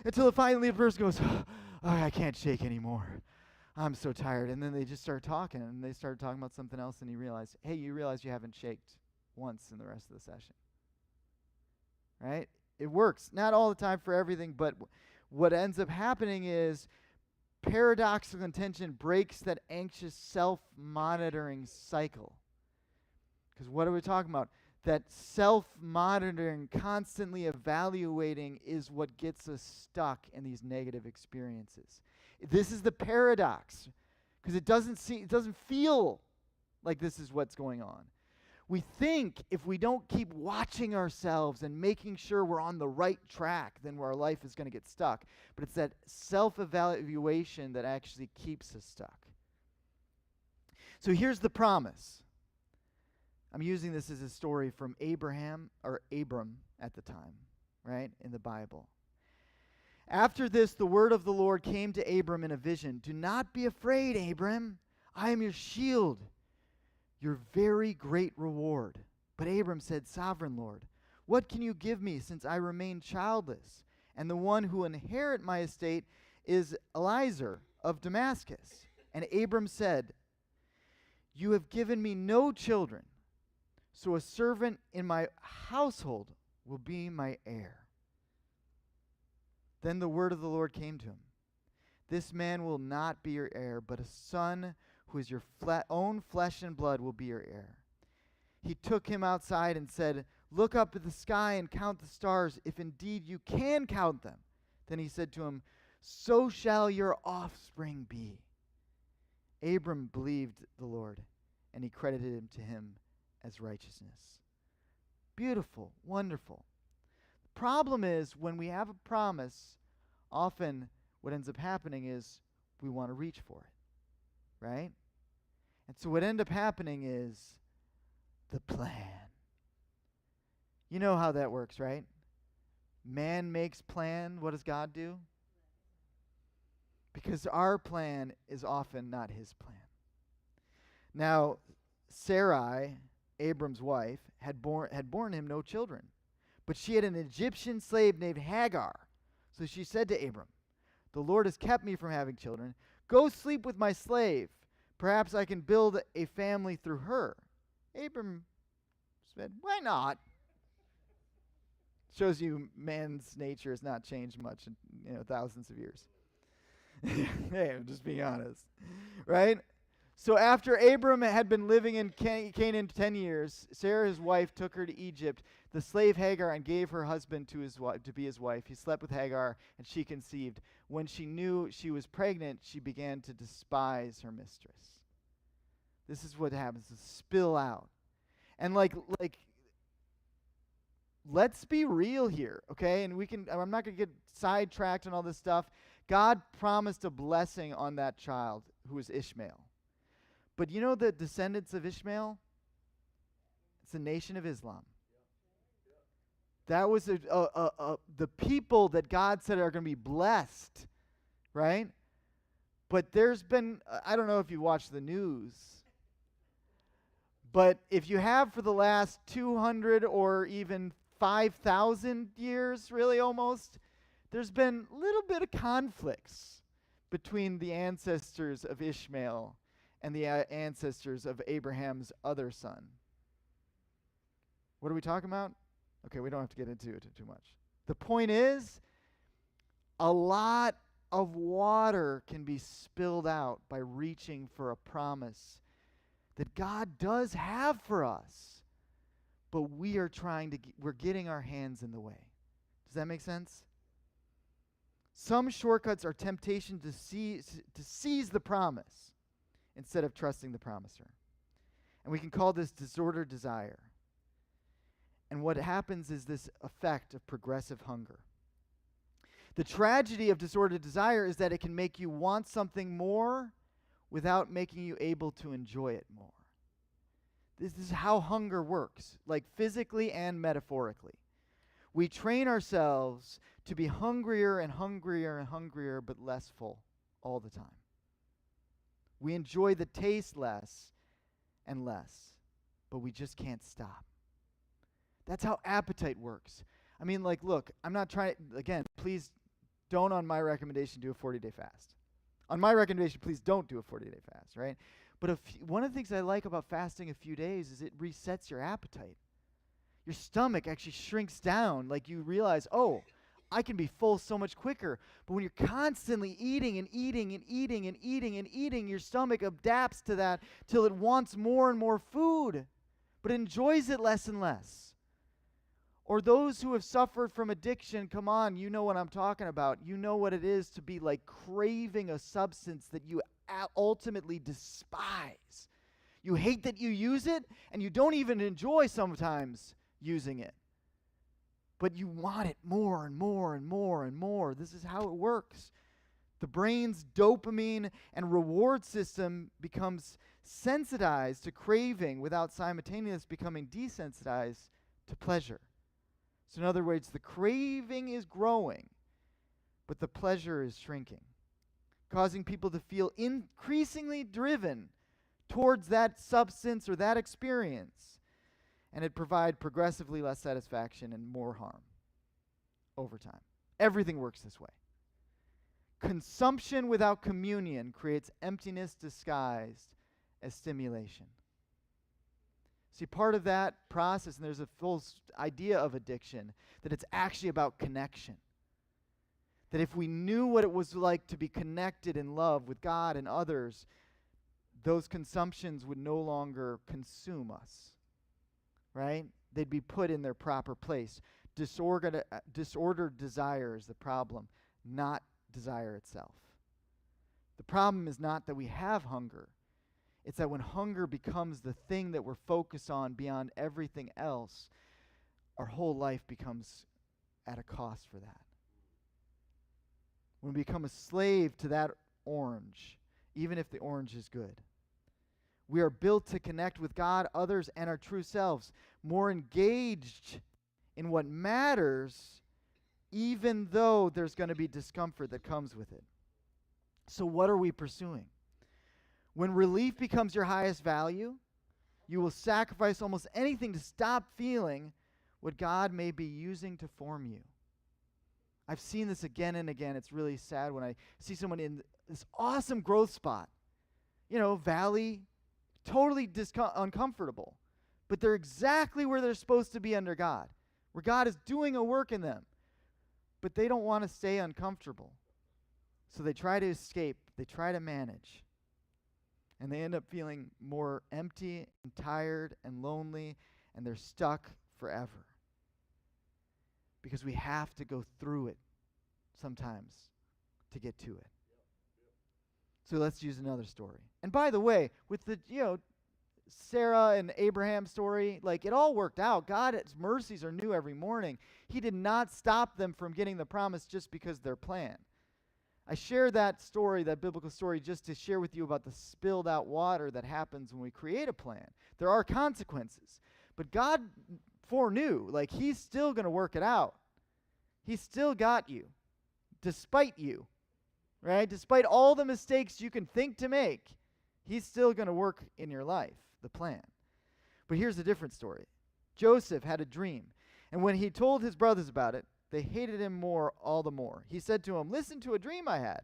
Until finally the person goes, oh, I can't shake anymore. I'm so tired. And then they just started talking, and they started talking about something else, and he realized, hey, you realize you haven't shaked once in the rest of the session. Right? It works. Not all the time for everything, but what ends up happening is paradoxical intention breaks that anxious self-monitoring cycle. Because what are we talking about? That self-monitoring, constantly evaluating is what gets us stuck in these negative experiences. This is the paradox, because it doesn't feel like this is what's going on. We think if we don't keep watching ourselves and making sure we're on the right track, then our life is going to get stuck. But it's that self-evaluation that actually keeps us stuck. So here's the promise. I'm using this as a story from Abram at the time, right, in the Bible. After this, the word of the Lord came to Abram in a vision. Do not be afraid, Abram. I am your shield, your very great reward. But Abram said, Sovereign Lord, what can you give me since I remain childless? And the one who will inherit my estate is Eliezer of Damascus. And Abram said, you have given me no children, so a servant in my household will be my heir. Then the word of the Lord came to him. This man will not be your heir, but a son who is your own flesh and blood will be your heir. He took him outside and said, look up at the sky and count the stars, if indeed you can count them. Then he said to him, so shall your offspring be. Abram believed the Lord, and he credited him to him as righteousness. Beautiful, wonderful. The problem is when we have a promise, often what ends up happening is we want to reach for it, right? And so what ends up happening is the plan. You know how that works, right? Man makes plan. What does God do? Because our plan is often not his plan. Now, Sarai, Abram's wife, had borne him no children. But she had an Egyptian slave named Hagar. So she said to Abram, the Lord has kept me from having children. Go sleep with my slave. Perhaps I can build a family through her. Abram said, why not? Shows you man's nature has not changed much in thousands of years. Hey, I'm just being honest. Right? So after Abram had been living in Canaan 10 years, Sarah, his wife, took her to Egypt, the slave Hagar, and gave her husband to be his wife. He slept with Hagar, and she conceived. When she knew she was pregnant, she began to despise her mistress. This is what happens, to spill out. And let's be real here, okay? And I'm not going to get sidetracked on all this stuff. God promised a blessing on that child who was Ishmael. But you know the descendants of Ishmael? It's the Nation of Islam. That was the people that God said are going to be blessed, right? But there's been, I don't know if you watch the news, but if you have for the last 200 or even 5,000 years, really almost, there's been a little bit of conflicts between the ancestors of Ishmael and the ancestors of Abraham's other son. What are we talking about? Okay, we don't have to get into it too much. The point is, a lot of water can be spilled out by reaching for a promise that God does have for us, but we're getting our hands in the way. Does that make sense? Some shortcuts are temptation to seize the promise instead of trusting the promiser. And we can call this disordered desire. And what happens is this effect of progressive hunger. The tragedy of disordered desire is that it can make you want something more without making you able to enjoy it more. This is how hunger works, like physically and metaphorically. We train ourselves to be hungrier and hungrier and hungrier, but less full all the time. We enjoy the taste less and less, but we just can't stop. That's how appetite works. I mean, like, look, I'm not trying, again, please don't on my recommendation do a 40-day fast. On my recommendation, please don't do a 40-day fast, right? But one of the things I like about fasting a few days is it resets your appetite. Your stomach actually shrinks down, like you realize, oh, I can be full so much quicker. But when you're constantly eating and eating and eating and eating and eating, your stomach adapts to that till it wants more and more food, but enjoys it less and less. Or those who have suffered from addiction, come on, you know what I'm talking about. You know what it is to be like craving a substance that you ultimately despise. You hate that you use it, and you don't even enjoy sometimes using it. But you want it more and more and more and more. This is how it works. The brain's dopamine and reward system becomes sensitized to craving without simultaneously becoming desensitized to pleasure. So in other words, the craving is growing, but the pleasure is shrinking, causing people to feel increasingly driven towards that substance or that experience, and it provides progressively less satisfaction and more harm over time. Everything works this way. Consumption without communion creates emptiness disguised as stimulation. See, part of that process, and there's a full idea of addiction, that it's actually about connection. That if we knew what it was like to be connected in love with God and others, those consumptions would no longer consume us, right? They'd be put in their proper place. Disordered desire is the problem, not desire itself. The problem is not that we have hunger. It's that when hunger becomes the thing that we're focused on beyond everything else, our whole life becomes at a cost for that. When we become a slave to that orange, even if the orange is good. We are built to connect with God, others, and our true selves, more engaged in what matters, even though there's going to be discomfort that comes with it. So what are we pursuing? When relief becomes your highest value, you will sacrifice almost anything to stop feeling what God may be using to form you. I've seen this again and again. It's really sad when I see someone in this awesome growth spot, valley, totally uncomfortable, but they're exactly where they're supposed to be under God, where God is doing a work in them, but they don't want to stay uncomfortable. So they try to escape, they try to manage. And they end up feeling more empty and tired and lonely, and they're stuck forever. Because we have to go through it sometimes to get to it. So let's use another story. And by the way, with the, Sarah and Abraham story, it all worked out. God's mercies are new every morning. He did not stop them from getting the promise just because of their plan. I share that story, that biblical story, just to share with you about the spilled out water that happens when we create a plan. There are consequences. But God foreknew, he's still going to work it out. He's still got you, despite you, right? Despite all the mistakes you can think to make, he's still going to work in your life, the plan. But here's a different story. Joseph had a dream, and when he told his brothers about it, they hated him all the more. He said to him, "Listen to a dream I had."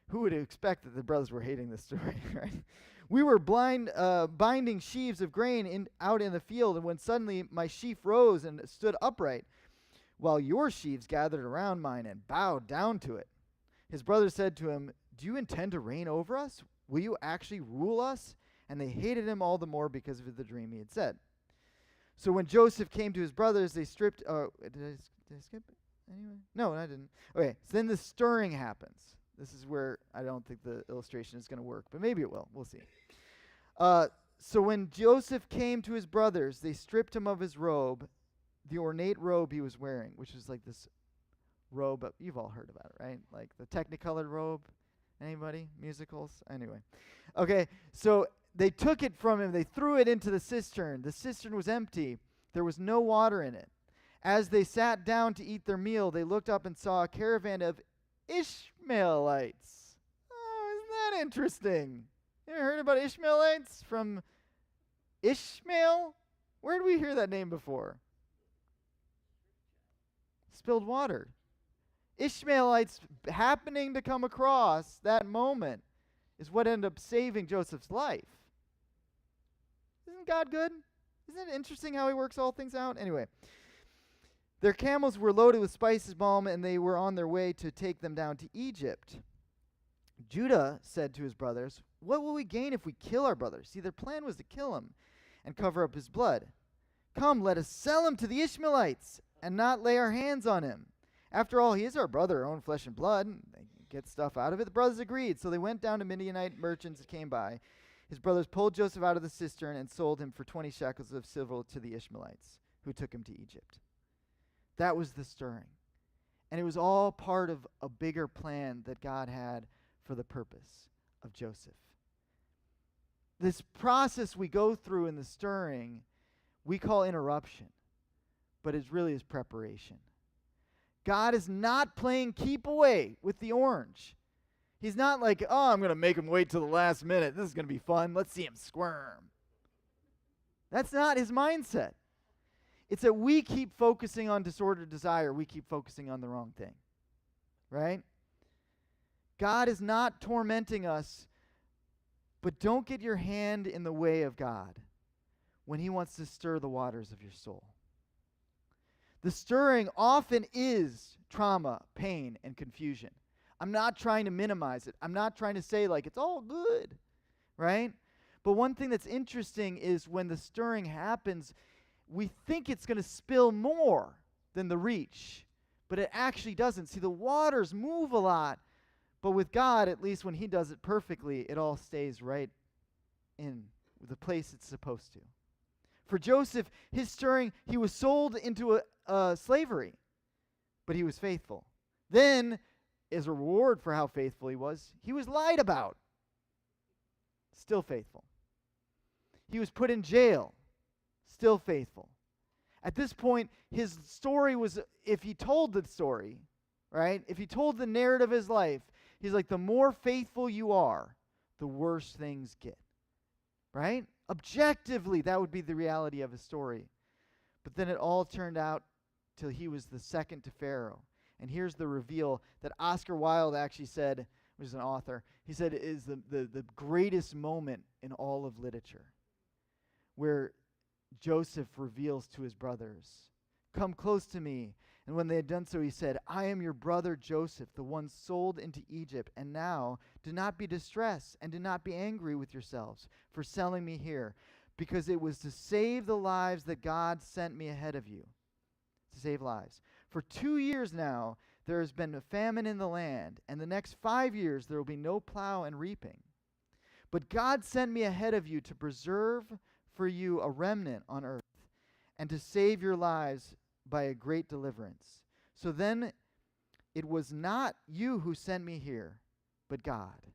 Who would expect that the brothers were hating this story, right? "We were binding sheaves of grain out in the field, and when suddenly my sheaf rose and stood upright, while your sheaves gathered around mine and bowed down to it." His brothers said to him, "Do you intend to reign over us? Will you actually rule us?" And they hated him all the more because of the dream he had said. So when Joseph came to his brothers, they stripped... did I skip it? Anyway? No, I didn't. Okay, so then the stirring happens. This is where I don't think the illustration is going to work, but maybe it will. We'll see. So when Joseph came to his brothers, they stripped him of his robe, the ornate robe he was wearing, which was like this robe. You've all heard about it, right? Like the Technicolor robe. Anybody? Musicals? Anyway. Okay, so they took it from him. They threw it into the cistern. The cistern was empty. There was no water in it. As they sat down to eat their meal, they looked up and saw a caravan of Ishmaelites. Oh, isn't that interesting? You ever heard about Ishmaelites from Ishmael? Where did we hear that name before? Spilled water. Ishmaelites happening to come across that moment is what ended up saving Joseph's life. Isn't God good? Isn't it interesting how he works all things out? Anyway, their camels were loaded with spices, balm, and they were on their way to take them down to Egypt. Judah said to his brothers, "What will we gain if we kill our brother?" See, their plan was to kill him and cover up his blood. "Come, let us sell him to the Ishmaelites and not lay our hands on him. After all, he is our brother, our own flesh and blood." And they get stuff out of it. The brothers agreed. So they went down to Midianite merchants that came by. His brothers pulled Joseph out of the cistern and sold him for 20 shekels of silver to the Ishmaelites, who took him to Egypt. That was the stirring. And it was all part of a bigger plan that God had for the purpose of Joseph. This process we go through in the stirring, we call interruption, but it really is preparation. God is not playing keep away with the orange. He's not like, oh, I'm going to make him wait till the last minute. This is going to be fun. Let's see him squirm. That's not his mindset. It's that we keep focusing on disordered desire. We keep focusing on the wrong thing. Right? God is not tormenting us, but don't get your hand in the way of God when he wants to stir the waters of your soul. The stirring often is trauma, pain, and confusion. I'm not trying to minimize it. I'm not trying to say like it's all good, right? But one thing that's interesting is when the stirring happens, we think it's going to spill more than the reach, but it actually doesn't. See, the waters move a lot, but with God, at least when he does it perfectly, it all stays right in the place it's supposed to. For Joseph, his stirring, he was sold into slavery, but he was faithful. Then, as a reward for how faithful he was lied about. Still faithful. He was put in jail. Still faithful. At this point, his story was, if he told the story, right? If he told the narrative of his life, he's like, the more faithful you are, the worse things get. Right? Objectively, that would be the reality of his story. But then it all turned out till he was the second to Pharaoh. And here's the reveal that Oscar Wilde actually said, which is an author, he said it is the greatest moment in all of literature, where Joseph reveals to his brothers, "Come close to me." And when they had done so, he said, "I am your brother Joseph, the one sold into Egypt. And now do not be distressed and do not be angry with yourselves for selling me here, because it was to save the lives that God sent me ahead of you." To save lives. "For 2 years now, there has been a famine in the land, and the next 5 years there will be no plow and reaping. But God sent me ahead of you to preserve for you a remnant on earth, and to save your lives by a great deliverance. So then it was not you who sent me here, but God.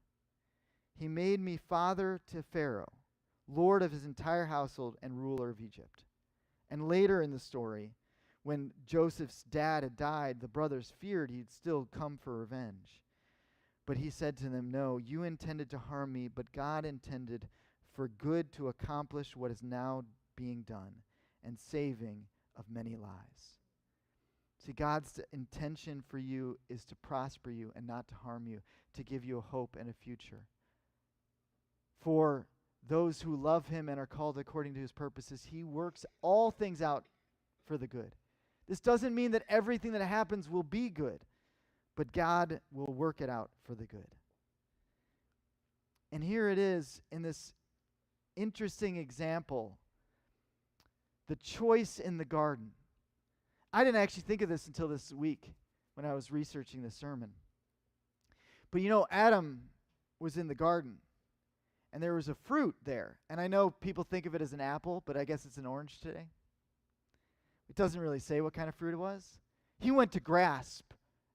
He made me father to Pharaoh, lord of his entire household and ruler of Egypt." And later in the story, when Joseph's dad had died, the brothers feared he'd still come for revenge. But he said to them, "No, you intended to harm me, but God intended for good to accomplish what is now being done, and saving of many lives." See, God's intention for you is to prosper you and not to harm you, to give you a hope and a future. For those who love him and are called according to his purposes, he works all things out for the good. This doesn't mean that everything that happens will be good, but God will work it out for the good. And here it is in this interesting example, the choice in the garden. I didn't actually think of this until this week. when I was researching the sermon. But you know, Adam was in the garden, and there was a fruit there. And I know people think of it as an apple, but I guess it's an orange today. It doesn't really say what kind of fruit it was. He went to grasp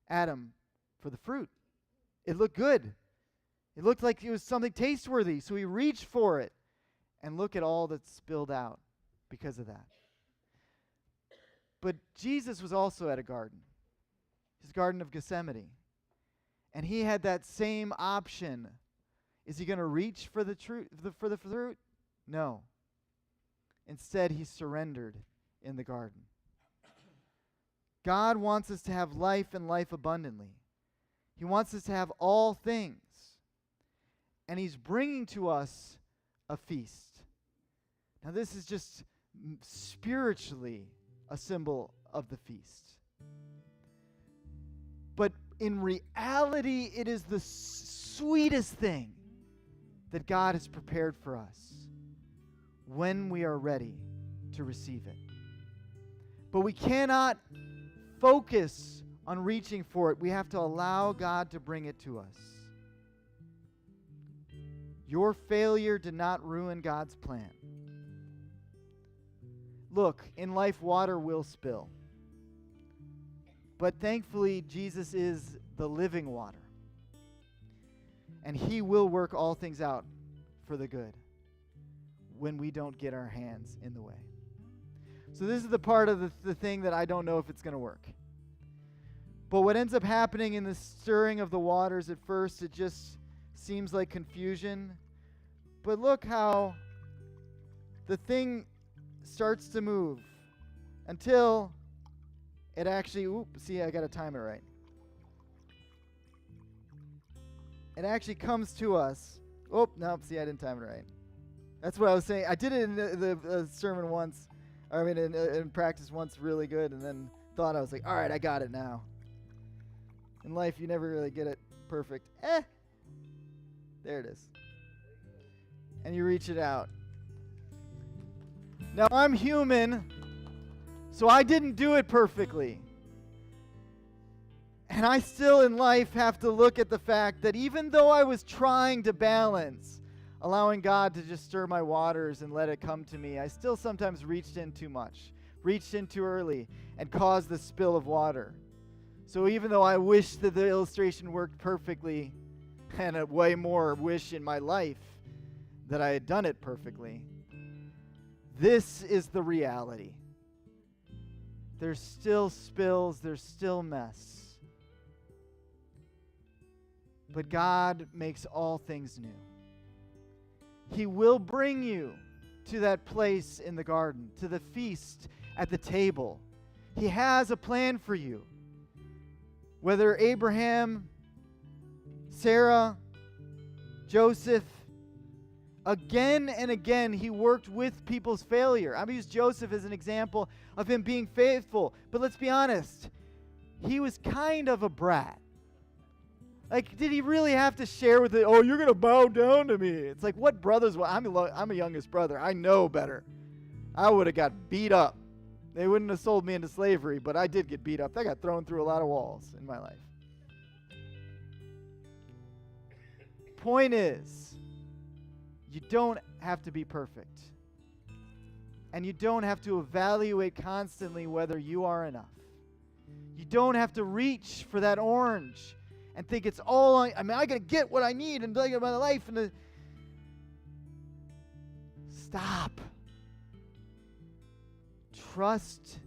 Adam for the fruit. It looked good. It looked like it was something tasteworthy, so he reached for it. And look at all that's spilled out because of that. But Jesus was also at a garden, his Garden of Gethsemane. And he had that same option. Is he going to reach for the fruit? No. Instead, he surrendered in the garden. God wants us to have life and life abundantly. He wants us to have all things. And he's bringing to us a feast. Now, this is just spiritually a symbol of the feast. But in reality, it is the sweetest thing that God has prepared for us when we are ready to receive it. But we cannot focus on reaching for it. We have to allow God to bring it to us. Your failure did not ruin God's plan. Look, in life, water will spill. But thankfully, Jesus is the living water. And he will work all things out for the good when we don't get our hands in the way. So this is the part of the thing that I don't know if it's going to work. But what ends up happening in the stirring of the waters, at first, it just seems like confusion. But look how the thing starts to move until it actually, see, I got to time it right. It actually comes to us. See, I didn't time it right. That's what I was saying. I did it in the sermon once. In practice once really good, and then thought I was like, all right, I got it now. In life, you never really get it perfect. There it is. And you reach it out. Now, I'm human, so I didn't do it perfectly. And I still in life have to look at the fact that even though I was trying to balance, allowing God to just stir my waters and let it come to me, I still sometimes reached in too much, reached in too early, and caused the spill of water. So even though I wish that the illustration worked perfectly, and a way more wish in my life that I had done it perfectly, this is the reality. There's still spills, there's still mess. But God makes all things new. He will bring you to that place in the garden, to the feast at the table. He has a plan for you. Whether Abraham, Sarah, Joseph, again and again, he worked with people's failure. I'm going to use Joseph as an example of him being faithful. But let's be honest, he was kind of a brat. Like, did he really have to share with it, oh, you're going to bow down to me? It's like, what brothers? I'm a youngest brother. I know better. I would have got beat up. They wouldn't have sold me into slavery, but I did get beat up. I got thrown through a lot of walls in my life. Point is, you don't have to be perfect. And you don't have to evaluate constantly whether you are enough. You don't have to reach for that orange and think it's all I got to get what I need and think about my life. Stop. Trust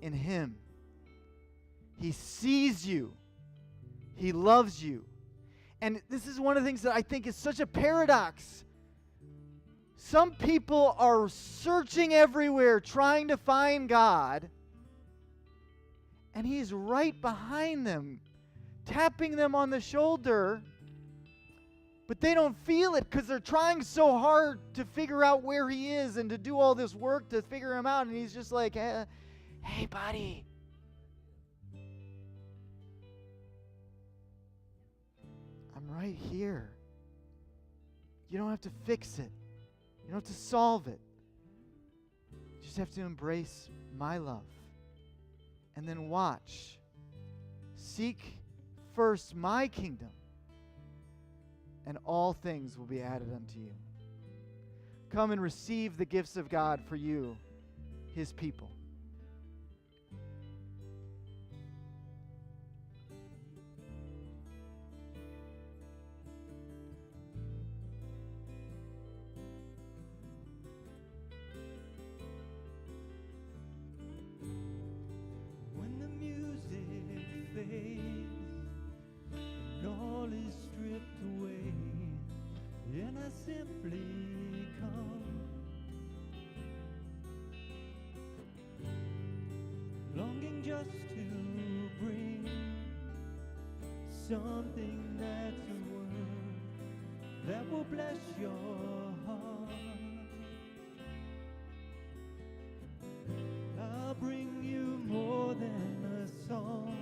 in him. He sees you. He loves you. And this is one of the things that I think is such a paradox. Some people are searching everywhere trying to find God, and he's right behind them, tapping them on the shoulder, but they don't feel it because they're trying so hard to figure out where he is and to do all this work to figure him out, and he's just like, hey, buddy. I'm right here. You don't have to fix it. You don't have to solve it. You just have to embrace my love. And then watch. seek first my kingdom, and all things will be added unto you. Come and receive the gifts of God for you, his people. When the music fades and all is stripped away, and I simply come, longing just to bring something that's a word that will bless your heart. I'll bring you more than a song,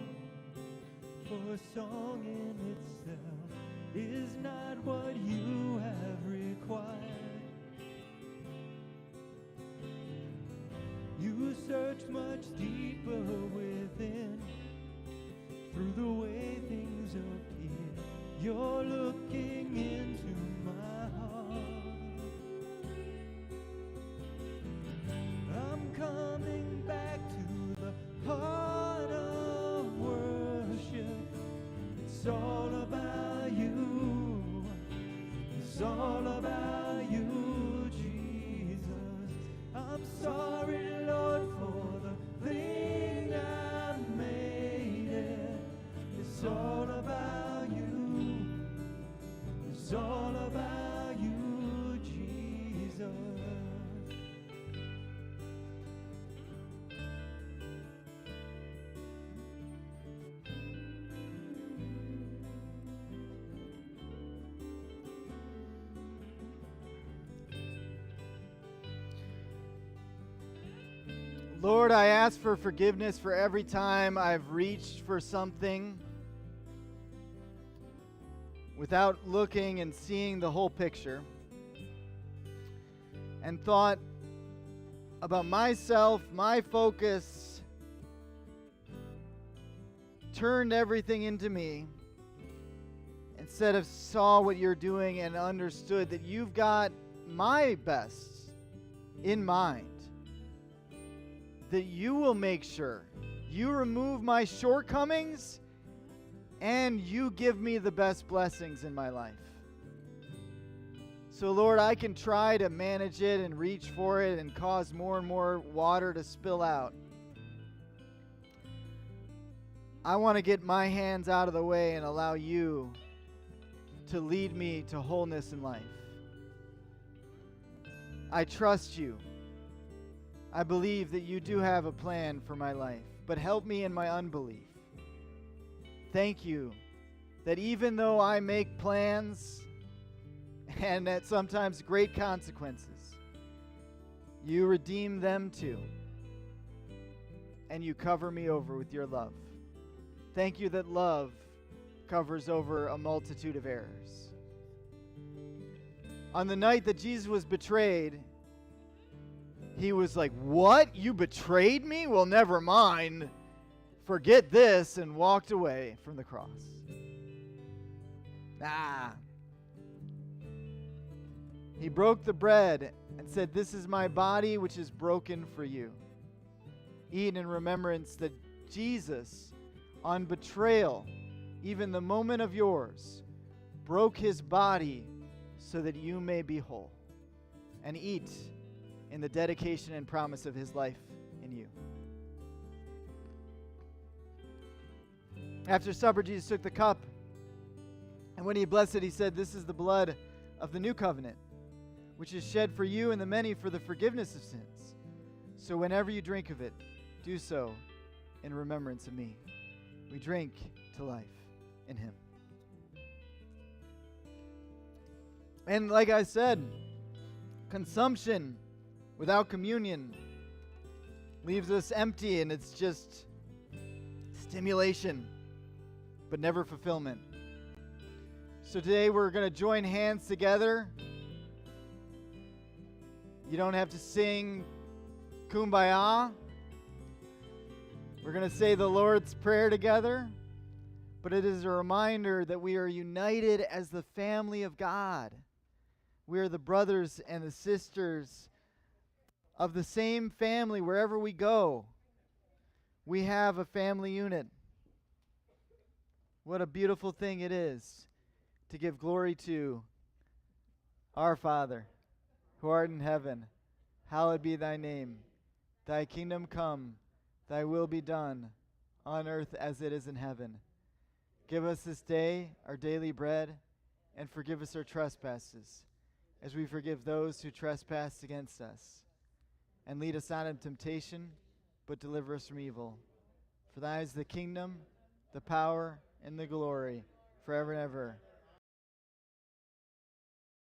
for a song in itself is not what you have required. You search much deeper within, through the way things appear. You're looking into my heart. I'm coming back to the heart of worship. It's all about you. It's all about you, Jesus. I'm sorry, Lord, for the thing I made it. It's all about you. It's all about you, Jesus. Lord, I ask for forgiveness for every time I've reached for something without looking and seeing the whole picture, and thought about myself, my focus, turned everything into me, instead of saw what you're doing and understood that you've got my best in mind. That you will make sure you remove my shortcomings and you give me the best blessings in my life. So, Lord, I can try to manage it and reach for it and cause more and more water to spill out. I want to get my hands out of the way and allow you to lead me to wholeness in life. I trust you. I believe that you do have a plan for my life, but help me in my unbelief. Thank you that even though I make plans and at sometimes great consequences, you redeem them too, and you cover me over with your love. Thank you that love covers over a multitude of errors. On the night that Jesus was betrayed, he was like, "What? You betrayed me? Well, never mind. Forget this," and walked away from the cross. He broke the bread and said, "This is my body, which is broken for you. Eat in remembrance that Jesus, on betrayal, even the moment of yours, broke his body so that you may be whole. And eat in the dedication and promise of his life in you." After supper, Jesus took the cup, and when he blessed it, he said, "This is the blood of the new covenant, which is shed for you and the many for the forgiveness of sins. So whenever you drink of it, do so in remembrance of me." We drink to life in him. And like I said, consumption without communion leaves us empty, and it's just stimulation, but never fulfillment. So today we're going to join hands together. You don't have to sing Kumbaya. We're going to say the Lord's Prayer together. but it is a reminder that we are united as the family of God. We are the brothers and the sisters of the same family wherever we go. We have a family unit. What a beautiful thing it is to give glory to our Father, who art in heaven. Hallowed be thy name. Thy kingdom come, thy will be done, on earth as it is in heaven. Give us this day our daily bread, and forgive us our trespasses, as we forgive those who trespass against us. And lead us not into temptation, but deliver us from evil. For thine is the kingdom, the power, and the glory, forever and ever.